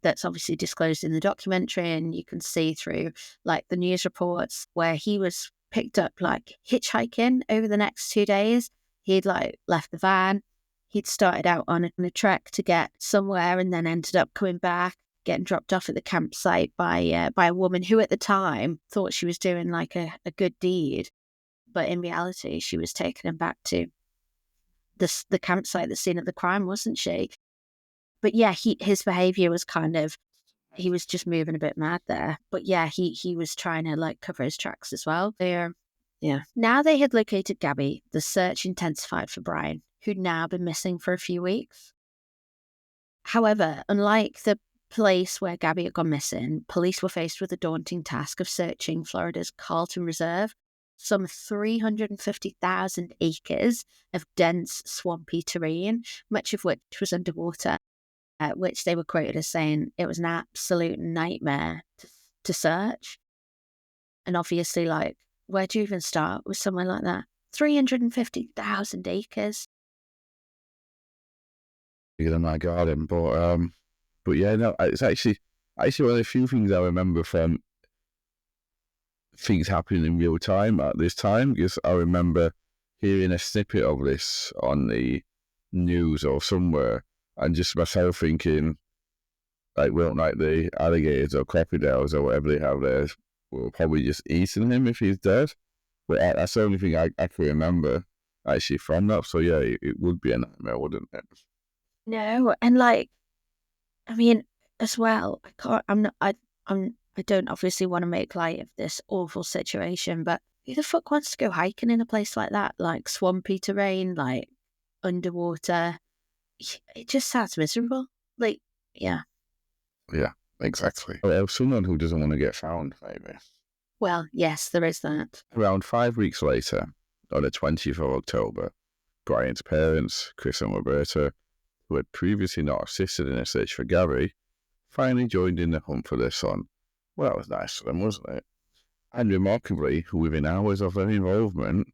that's obviously disclosed in the documentary, and you can see through like the news reports where he was picked up like hitchhiking over the next 2 days. He'd like left the van, he'd started out on a trek to get somewhere, and then ended up coming back, getting dropped off at the campsite by a woman who at the time thought she was doing like a good deed, but in reality she was taking him back to the campsite, the scene of the crime, wasn't she? But yeah, his behaviour was he was just moving a bit mad there. But yeah, he was trying to like cover his tracks as well. Yeah. Now they had located Gabby, the search intensified for Brian, who'd now been missing for a few weeks. However, unlike the place where Gabby had gone missing, police were faced with the daunting task of searching Florida's Carlton Reserve, some 350,000 acres of dense, swampy terrain, much of which was underwater, which they were quoted as saying it was an absolute nightmare to search. And obviously, like, where do you even start with somewhere like that? 350,000 acres. Bigger than my garden, but yeah, no, it's actually one of the few things I remember from things happening in real time at this time, because I remember hearing a snippet of this on the news or somewhere, and just myself thinking, like, well, like the alligators or crocodiles or whatever they have there were probably just eating him if he's dead. But that's the only thing I can remember actually from that. So yeah, it would be a nightmare, wouldn't it? No, and like, I mean, as well, I can't. I'm not. I don't obviously want to make light of this awful situation, but who the fuck wants to go hiking in a place like that, like swampy terrain, like underwater? It just sounds miserable. Like, yeah. Yeah, exactly. Or someone who doesn't want to get found, maybe. Well, yes, there is that. Around 5 weeks later, on the 20th of October, Brian's parents, Chris and Roberta, who had previously not assisted in a search for Gabby, finally joined in the hunt for their son. Well, that was nice of them, wasn't it? And remarkably, within hours of their involvement,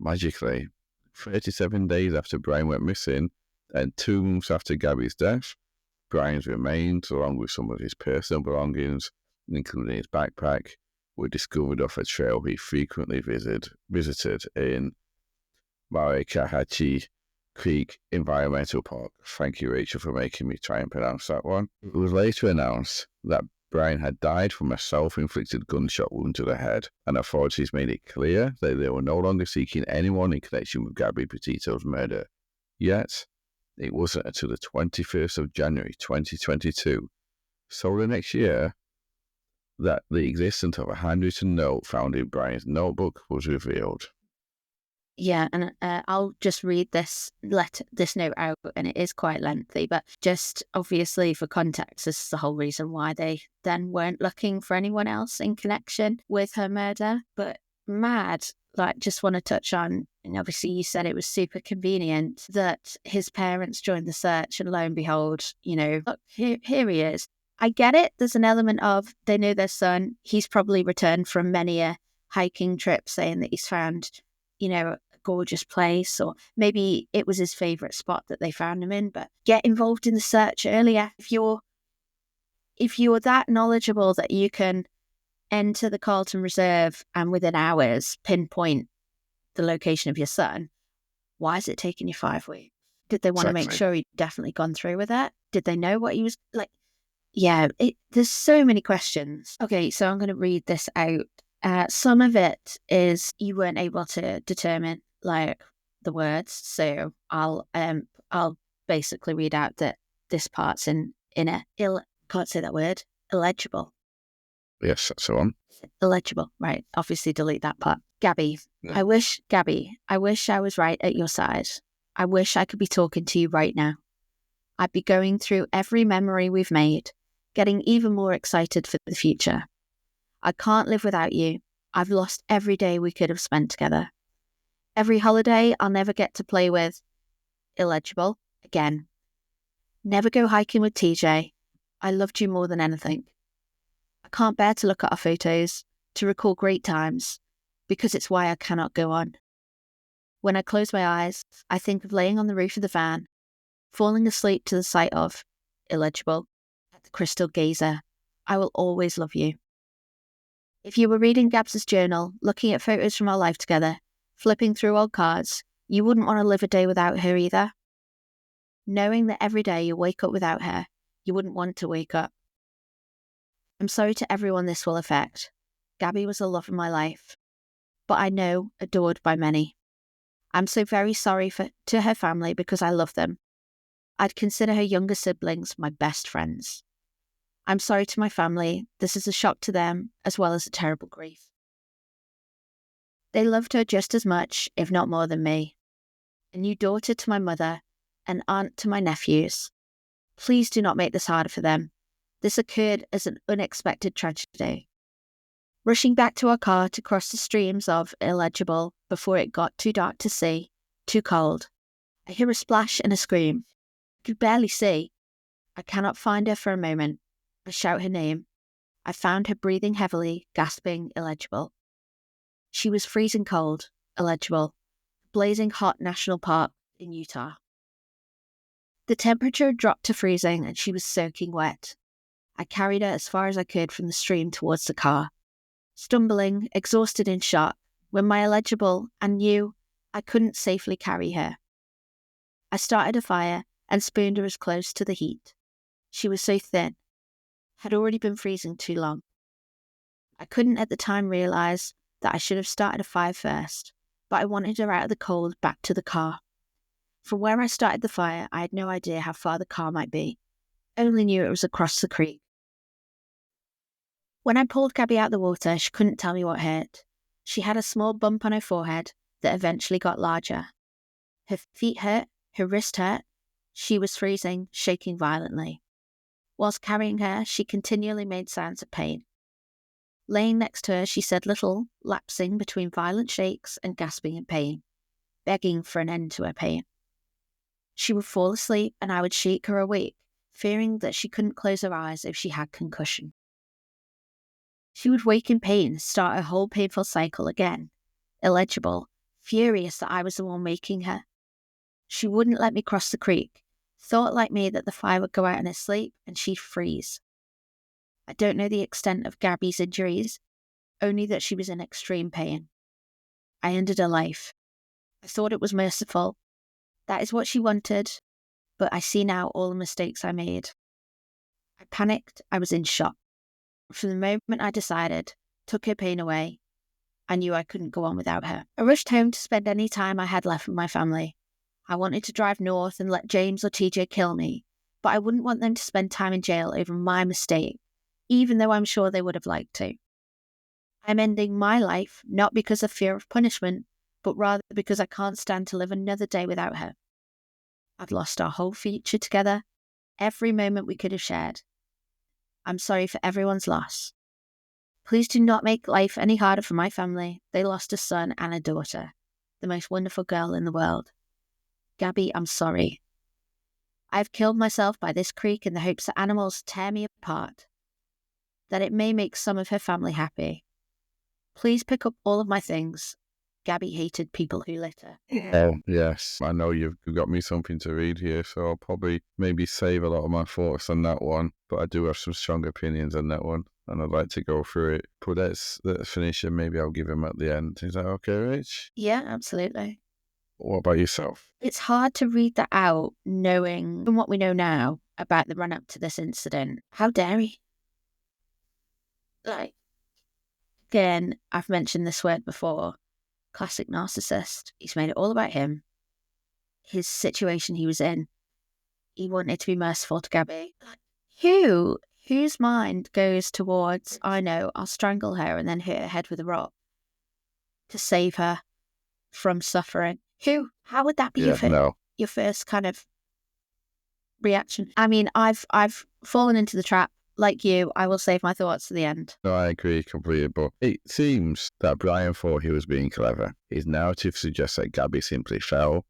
magically, 37 days after Brian went missing, and 2 months after Gabby's death, Brian's remains, along with some of his personal belongings, including his backpack, were discovered off a trail he frequently visited in Marikahachi Creek Environmental Park. Thank you, Rachel, for making me try and pronounce that one. It was later announced that Brian had died from a self-inflicted gunshot wound to the head, and authorities made it clear that they were no longer seeking anyone in connection with Gabby Petito's murder. Yet, it wasn't until the 21st of January 2022, so the next year, that the existence of a handwritten note found in Brian's notebook was revealed. Yeah, and I'll just read this note out, and it is quite lengthy, but just obviously for context, this is the whole reason why they then weren't looking for anyone else in connection with her murder. But mad, like, just want to touch on, and obviously you said it was super convenient that his parents joined the search, and lo and behold, look, here he is. I get it. There's an element of they know their son. He's probably returned from many a hiking trip saying that he's found, a gorgeous place, or maybe it was his favourite spot that they found him in. But get involved in the search earlier. If you're that knowledgeable that you can enter the Carlton Reserve and within hours pinpoint the location of your son, why is it taking you 5 weeks? Did they want to make sure he'd definitely gone through with it? Did they know what he was like? Yeah, there's so many questions. Okay, so I'm going to read this out. Some of it is you weren't able to determine like the words, so I'll basically read out that this part's in a can't say that word, illegible. Yes, that's the one. Illegible, right? Obviously, delete that part. Gabby, I wish I was right at your side. I wish I could be talking to you right now. I'd be going through every memory we've made, getting even more excited for the future. I can't live without you. I've lost every day we could have spent together. Every holiday I'll never get to play with. Illegible, again. Never go hiking with TJ. I loved you more than anything. I can't bear to look at our photos, to recall great times, because it's why I cannot go on. When I close my eyes, I think of laying on the roof of the van, falling asleep to the sight of, illegible, at the Crystal Gazer. I will always love you. If you were reading Gabs' journal, looking at photos from our life together, flipping through old cards, you wouldn't want to live a day without her either. Knowing that every day you wake up without her, you wouldn't want to wake up. I'm sorry to everyone this will affect. Gabby was the love of my life, but I know adored by many. I'm so very sorry to her family because I love them. I'd consider her younger siblings my best friends. I'm sorry to my family. This is a shock to them, as well as a terrible grief. They loved her just as much, if not more than me. A new daughter to my mother, an aunt to my nephews. Please do not make this harder for them. This occurred as an unexpected tragedy. Rushing back to our car to cross the streams of illegible before it got too dark to see, too cold. I hear a splash and a scream. I could barely see. I cannot find her for a moment. I shout her name. I found her breathing heavily, gasping, illegible. She was freezing cold, illegible. Blazing hot national park in Utah. The temperature dropped to freezing and she was soaking wet. I carried her as far as I could from the stream towards the car. Stumbling, exhausted in shock, when my illegible and knew I couldn't safely carry her. I started a fire and spooned her as close to the heat. She was so thin, had already been freezing too long. I couldn't at the time realise that I should have started a fire first, but I wanted her out of the cold back to the car. From where I started the fire, I had no idea how far the car might be. Only knew it was across the creek. When I pulled Gabby out of the water, she couldn't tell me what hurt. She had a small bump on her forehead that eventually got larger. Her feet hurt, her wrist hurt. She was freezing, shaking violently. Whilst carrying her, she continually made sounds of pain. Laying next to her, she said little, lapsing between violent shakes and gasping in pain, begging for an end to her pain. She would fall asleep and I would shake her awake, fearing that she couldn't close her eyes if she had concussion. She would wake in pain, start her whole painful cycle again, illegible, furious that I was the one making her. She wouldn't let me cross the creek, thought like me that the fire would go out in her sleep and she'd freeze. I don't know the extent of Gabby's injuries, only that she was in extreme pain. I ended her life. I thought it was merciful. That is what she wanted, but I see now all the mistakes I made. I panicked, I was in shock. From the moment I decided, took her pain away, I knew I couldn't go on without her. I rushed home to spend any time I had left with my family. I wanted to drive north and let James or TJ kill me, but I wouldn't want them to spend time in jail over my mistake, even though I'm sure they would have liked to. I'm ending my life not because of fear of punishment, but rather because I can't stand to live another day without her. I've lost our whole future together, every moment we could have shared. I'm sorry for everyone's loss. Please do not make life any harder for my family. They lost a son and a daughter, the most wonderful girl in the world. Gabby, I'm sorry. I've killed myself by this creek in the hopes that animals tear me apart, that it may make some of her family happy. Please pick up all of my things. Gabby hated people who litter. Oh, yes. I know you've got me something to read here, so I'll probably maybe save a lot of my thoughts on that one, but I do have some strong opinions on that one, and I'd like to go through it. But let's finish and maybe I'll give them at the end. Is that okay, Rach? Yeah, absolutely. What about yourself? It's hard to read that out knowing from what we know now about the run-up to this incident. How dare he? Like, again, I've mentioned this word before. Classic narcissist. He's made it all about him. His situation he was in. He wanted to be merciful to Gabby. Whose mind goes towards, I know, I'll strangle her and then hit her head with a rock to save her from suffering? Who? How would that be your first kind of reaction? I mean, I've fallen into the trap. Like you, I will save my thoughts to the end. No, I agree completely, but it seems that Brian thought he was being clever. His narrative suggests that Gabby simply fell,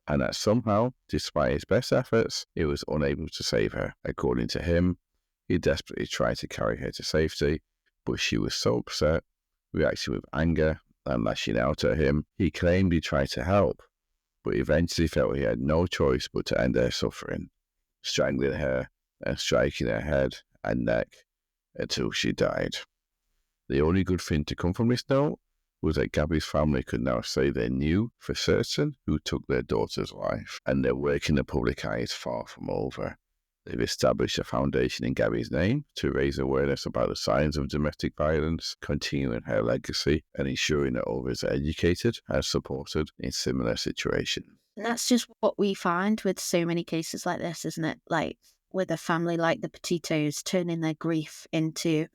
and that somehow, despite his best efforts, he was unable to save her. According to him, he desperately tried to carry her to safety, but she was so upset, reacting with anger and lashing out at him. He claimed he tried to help, but eventually felt he had no choice but to end her suffering, strangling her and striking her head and neck until she died. The only good thing to come from this note was that Gabby's family could now say they knew for certain who took their daughter's life, and their work in the public eye is far from over. They've established a foundation in Gabby's name to raise awareness about the signs of domestic violence, continuing her legacy and ensuring that others are educated and supported in similar situations. And that's just what we find with so many cases like this, isn't it? Like, with a family like the Petitos turning their grief into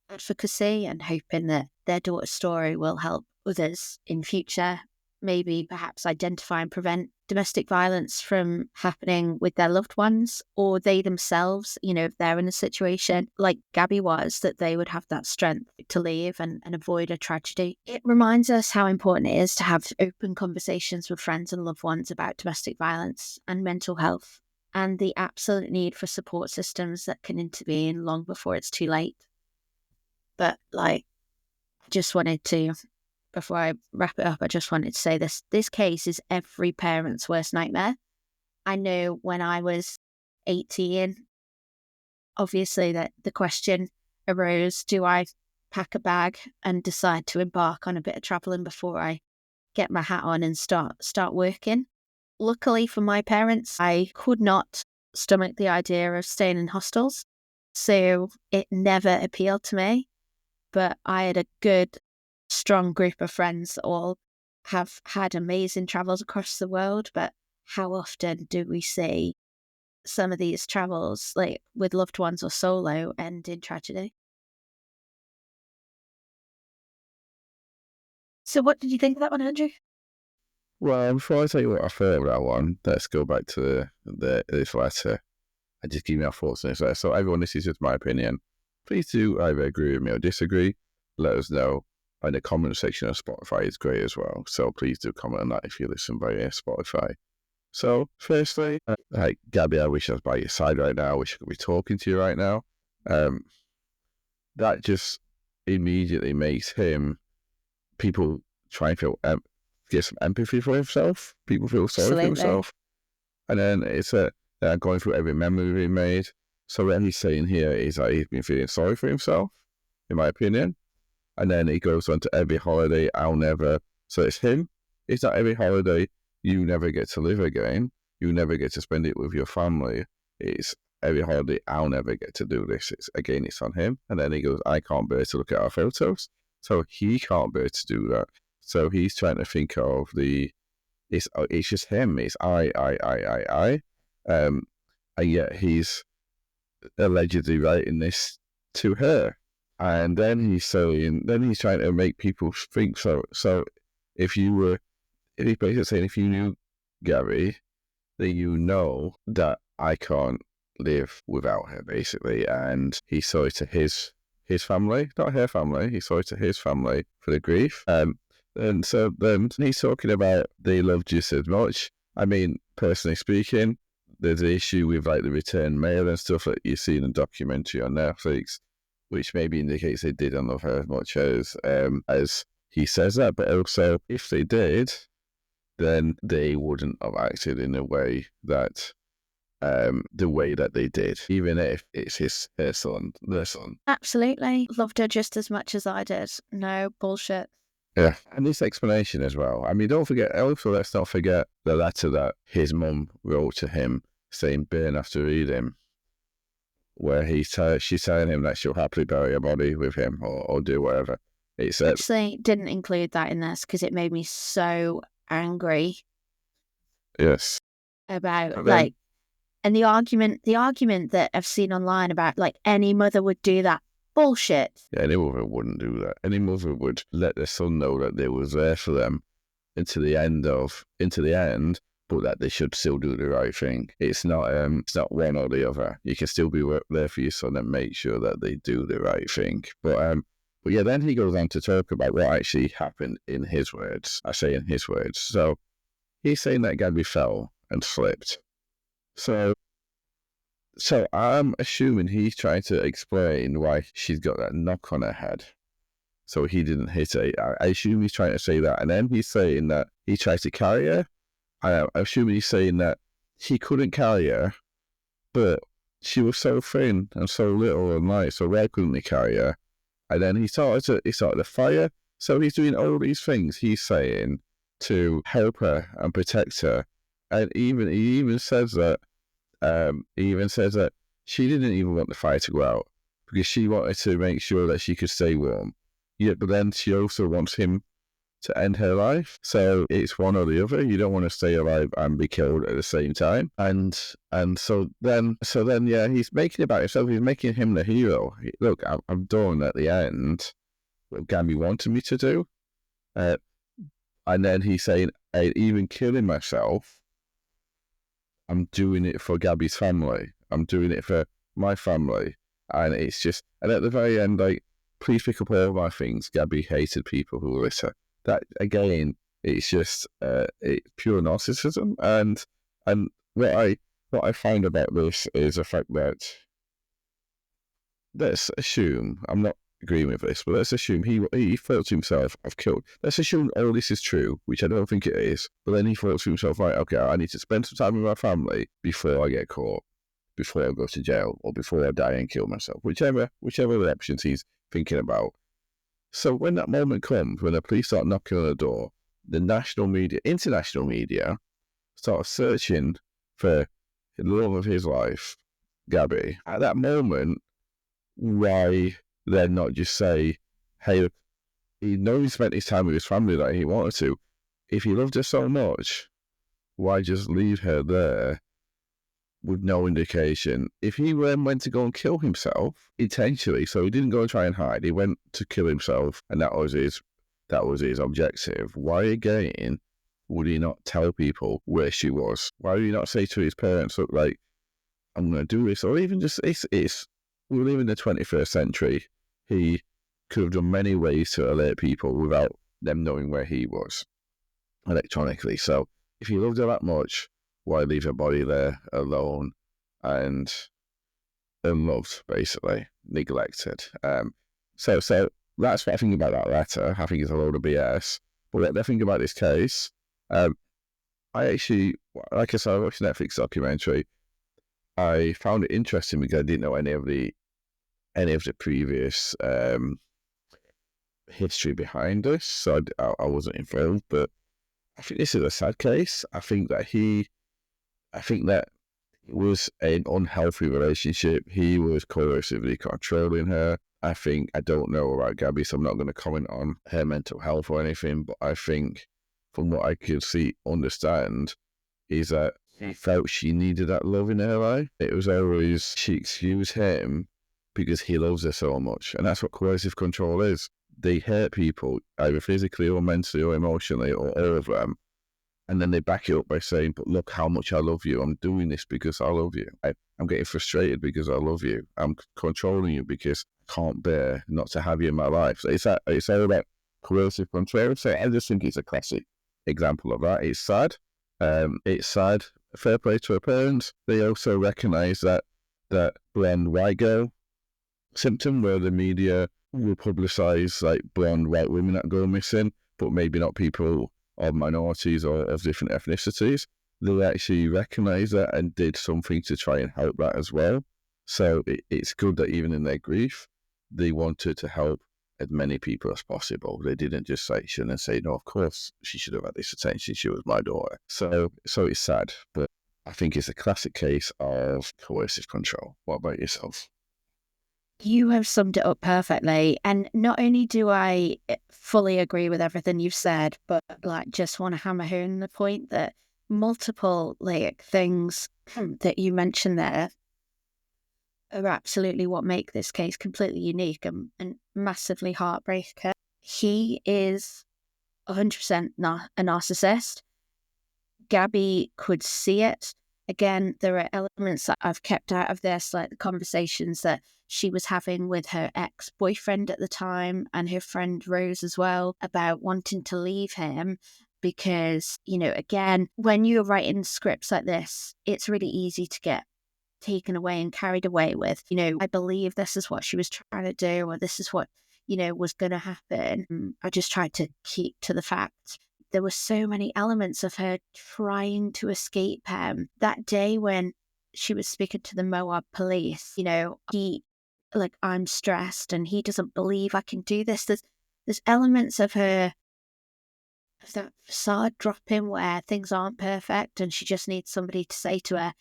advocacy and hoping that their daughter's story will help others in future, maybe perhaps identify and prevent domestic violence from happening with their loved ones, or they themselves, if they're in a situation like Gabby was, that they would have that strength to leave and avoid a tragedy. It reminds us how important it is to have open conversations with friends and loved ones about domestic violence and mental health, and the absolute need for support systems that can intervene long before it's too late. But I just wanted to, before I wrap it up, I just wanted to say this case is every parent's worst nightmare. I know when I was 18, obviously that the question arose, do I pack a bag and decide to embark on a bit of travelling before I get my hat on and start working? Luckily for my parents, I could not stomach the idea of staying in hostels, so it never appealed to me. but I had a good, strong group of friends that all have had amazing travels across the world. But how often do we see some of these travels, like with loved ones or solo, end in tragedy? So what did you think of that one, Andrew? Well, before I tell you what I thought of that one, let's go back to this letter. And just give me our thoughts on this letter. So everyone, this is just my opinion. Please do either agree with me or disagree. Let us know. And the comment section of Spotify is great as well. So please do comment on that if you listen via Spotify. So firstly, like Gabby, I wish I was by your side right now. I wish I could be talking to you right now. That just immediately makes people try and get some empathy for himself. People feel sorry for himself. And then it's going through every memory he made. So what he's saying here is that he's been feeling sorry for himself, in my opinion. And then he goes on to every holiday, I'll never. So it's him. It's not every holiday you never get to live again. You never get to spend it with your family. It's every holiday I'll never get to do this. It's on him. And then he goes, I can't bear to look at our photos. So he can't bear to do that. So he's trying to think of it's just him. It's I. And yet he's allegedly writing this to her. And then he's trying to make people think so. So if he's basically saying, if you knew Gabby, then you know that I can't live without her, basically. And he's sorry to his family, not her family. He's sorry to his family for the grief. And so then he's talking about they love just as much. I mean, personally speaking, there's an issue with like the return mail and stuff that you see in the documentary on Netflix, which maybe indicates they didn't love her as much as he says that. But also, if they did, then they wouldn't have acted in a way that the way that they did, even if it's their son. Absolutely. Loved her just as much as I did. No bullshit. Yeah, and this explanation as well. I mean, let's not forget the letter that his mum wrote to him saying burn after reading, where she's telling him that she'll happily bury her body with him or do whatever. Actually didn't include that in this because it made me so angry. Yes. About and the argument that I've seen online about like any mother would do that. Bullshit. Yeah, any mother wouldn't do that. Any mother would let their son know that they was there for them into the end, but that they should still do the right thing. It's not one or the other. You can still be there for your son and make sure that they do the right thing. But yeah, then he goes on to talk about what actually happened in his words. I say in his words. So he's saying that Gabby fell and slipped. So I'm assuming he's trying to explain why she's got that knock on her head. So he didn't hit her. I assume he's trying to say that. And then he's saying that he tried to carry her. I'm assuming he's saying that he couldn't carry her, but she was so thin and so little and light, so why couldn't he carry her? And then he started the fire. So he's doing all these things, he's saying, to help her and protect her. And he even says that she didn't even want the fire to go out because she wanted to make sure that she could stay warm. Yeah, but then she also wants him to end her life. So it's one or the other. You don't want to stay alive and be killed at the same time. And so then, yeah, he's making it about himself. He's making him the hero. Look, I'm done at the end what Gabby wanted me to do. And then he's saying, even killing myself, I'm doing it for Gabby's family. I'm doing it for my family. And it's just, and at the very end, like, please pick up all my things. Gabby hated people who litter. That, again, it's just pure narcissism. And what I find about this is the fact that, let's assume, I'm not agreeing with this, but let's assume he thought to himself, I've killed. Let's assume all this is true, which I don't think it is. But then he thought to himself, right, okay, I need to spend some time with my family before I get caught, before I go to jail, or before I die and kill myself, whichever options he's thinking about. So when that moment comes, when the police start knocking on the door, the national media, international media, start searching for the love of his life, Gabby. At that moment, why then not just say, hey, he knows he spent his time with his family that he wanted to. If he loved her so much, why just leave her there with no indication? If he went to go and kill himself intentionally, so he didn't go and try and hide, he went to kill himself, and that was his objective. Why again would he not tell people where she was? Why would he not say to his parents, look, like, I'm going to do this? Or even just, we live in the 21st century. He could have done many ways to alert people without them knowing where he was electronically. So if he loved her that much, why leave her body there alone and unloved, basically, neglected? So that's what I think about that letter. I think it's a load of BS. But the thing about this case, I actually, like I said, I watched a Netflix documentary. I found it interesting because I didn't know any of the previous history behind this, so I wasn't informed. But I think this is a sad case. I think that it was an unhealthy relationship. He was coercively controlling her. I don't know about Gabby, so I'm not going to comment on her mental health or anything, but I think from what I could understand, is that he felt she needed that love in her life. It was always, she excused him because he loves her so much. And that's what coercive control is. They hurt people, either physically or mentally or emotionally, or all of them. And then they back it up by saying, but look how much I love you. I'm doing this because I love you. I'm getting frustrated because I love you. I'm controlling you because I can't bear not to have you in my life. So it's all about coercive control. So I just think it's a classic example of that. It's sad. It's sad. Fair play to her parents. They also recognise that blonde white girl symptom where the media will publicise like blonde white women that go missing, but maybe not people of minorities or of different ethnicities. They actually recognise that and did something to try and help that as well. So it's good that even in their grief, they wanted to help as many people as possible. They didn't just say, no, of course she should have had this attention. She was my daughter. So it's sad, but I think it's a classic case of coercive control. What about yourself? You have summed it up perfectly. And not only do I fully agree with everything you've said, but like just want to hammer home the point that multiple like things that you mentioned there are absolutely what make this case completely unique and massively heartbreaking. He is 100% not a narcissist. Gabby could see it. Again, there are elements that I've kept out of this, like the conversations that she was having with her ex-boyfriend at the time and her friend Rose as well about wanting to leave him because, again, when you're writing scripts like this, it's really easy to get taken away and carried away with, I believe this is what she was trying to do, or this is what, was going to happen. I just tried to keep to the facts. There were so many elements of her trying to escape him. That day when she was speaking to the Moab police, he, like, I'm stressed and he doesn't believe I can do this. There's elements of her, of that facade dropping where things aren't perfect and she just needs somebody to say to her,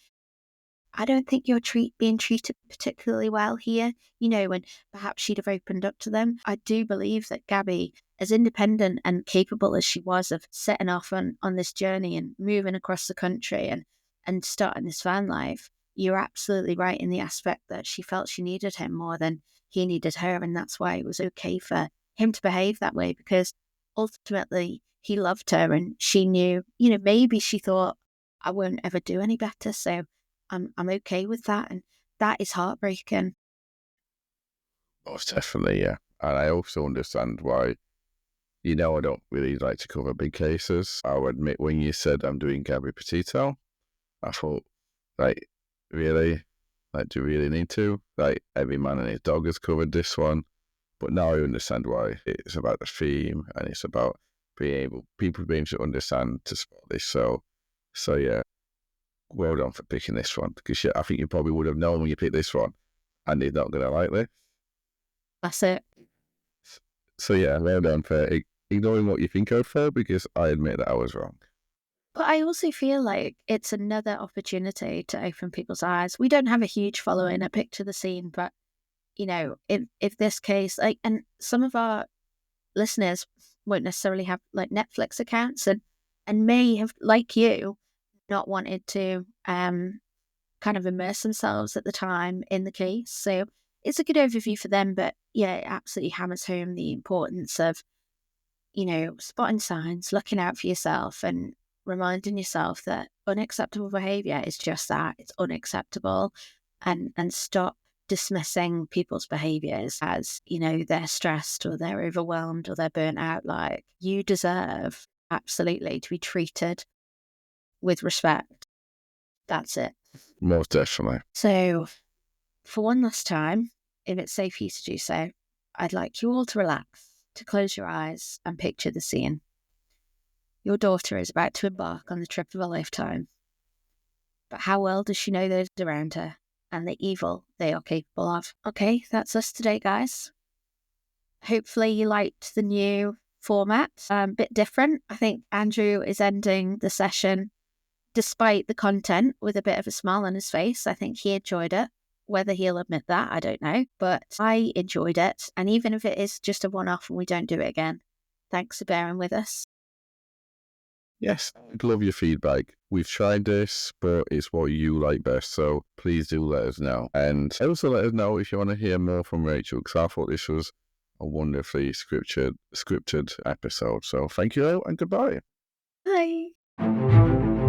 I don't think you're being treated particularly well here, and perhaps she'd have opened up to them. I do believe that Gabby, as independent and capable as she was of setting off on this journey and moving across the country and starting this van life, you're absolutely right in the aspect that she felt she needed him more than he needed her. And that's why it was okay for him to behave that way, because ultimately he loved her and she knew, maybe she thought, I won't ever do any better. So I'm okay with that, and that is heartbreaking. Most definitely, yeah. And I also understand why, I don't really like to cover big cases. I'll admit, when you said I'm doing Gabby Petito, I thought, like, really? Like, do you really need to? Like, every man and his dog has covered this one. But now I understand why. It's about the theme, and it's about people being able to understand to spot this. So yeah. Well done for picking this one, because I think you probably would have known when you picked this one, and he's not going to like this. That's it. So yeah, well done for ignoring what you think of her, because I admit that I was wrong. But I also feel like it's another opportunity to open people's eyes. We don't have a huge following at Picture the Scene, but, you know, if this case, like, and some of our listeners won't necessarily have like Netflix accounts and may have, like you, not wanted to kind of immerse themselves at the time in the case. So it's a good overview for them, but yeah, it absolutely hammers home the importance of, you know, spotting signs, looking out for yourself, and reminding yourself that unacceptable behavior is just that, it's unacceptable, and stop dismissing people's behaviors as, you know, they're stressed or they're overwhelmed or they're burnt out. Like, you deserve absolutely to be treated with respect. That's it. Most definitely. So, for one last time, if it's safe for you to do so, I'd like you all to relax, to close your eyes and picture the scene. Your daughter is about to embark on the trip of a lifetime. But how well does she know those around her and the evil they are capable of? Okay, that's us today, guys. Hopefully you liked the new format. A bit different. I think Andrew is ending the session, despite the content, with a bit of a smile on his face. I think he enjoyed it. Whether he'll admit that, I don't know. But I enjoyed it. And even if it is just a one-off and we don't do it again, thanks for bearing with us. Yes, I'd love your feedback. We've tried this, but it's what you like best, so please do let us know. And also let us know if you want to hear more from Rachel, because I thought this was a wonderfully scripted episode. So thank you and goodbye. Bye.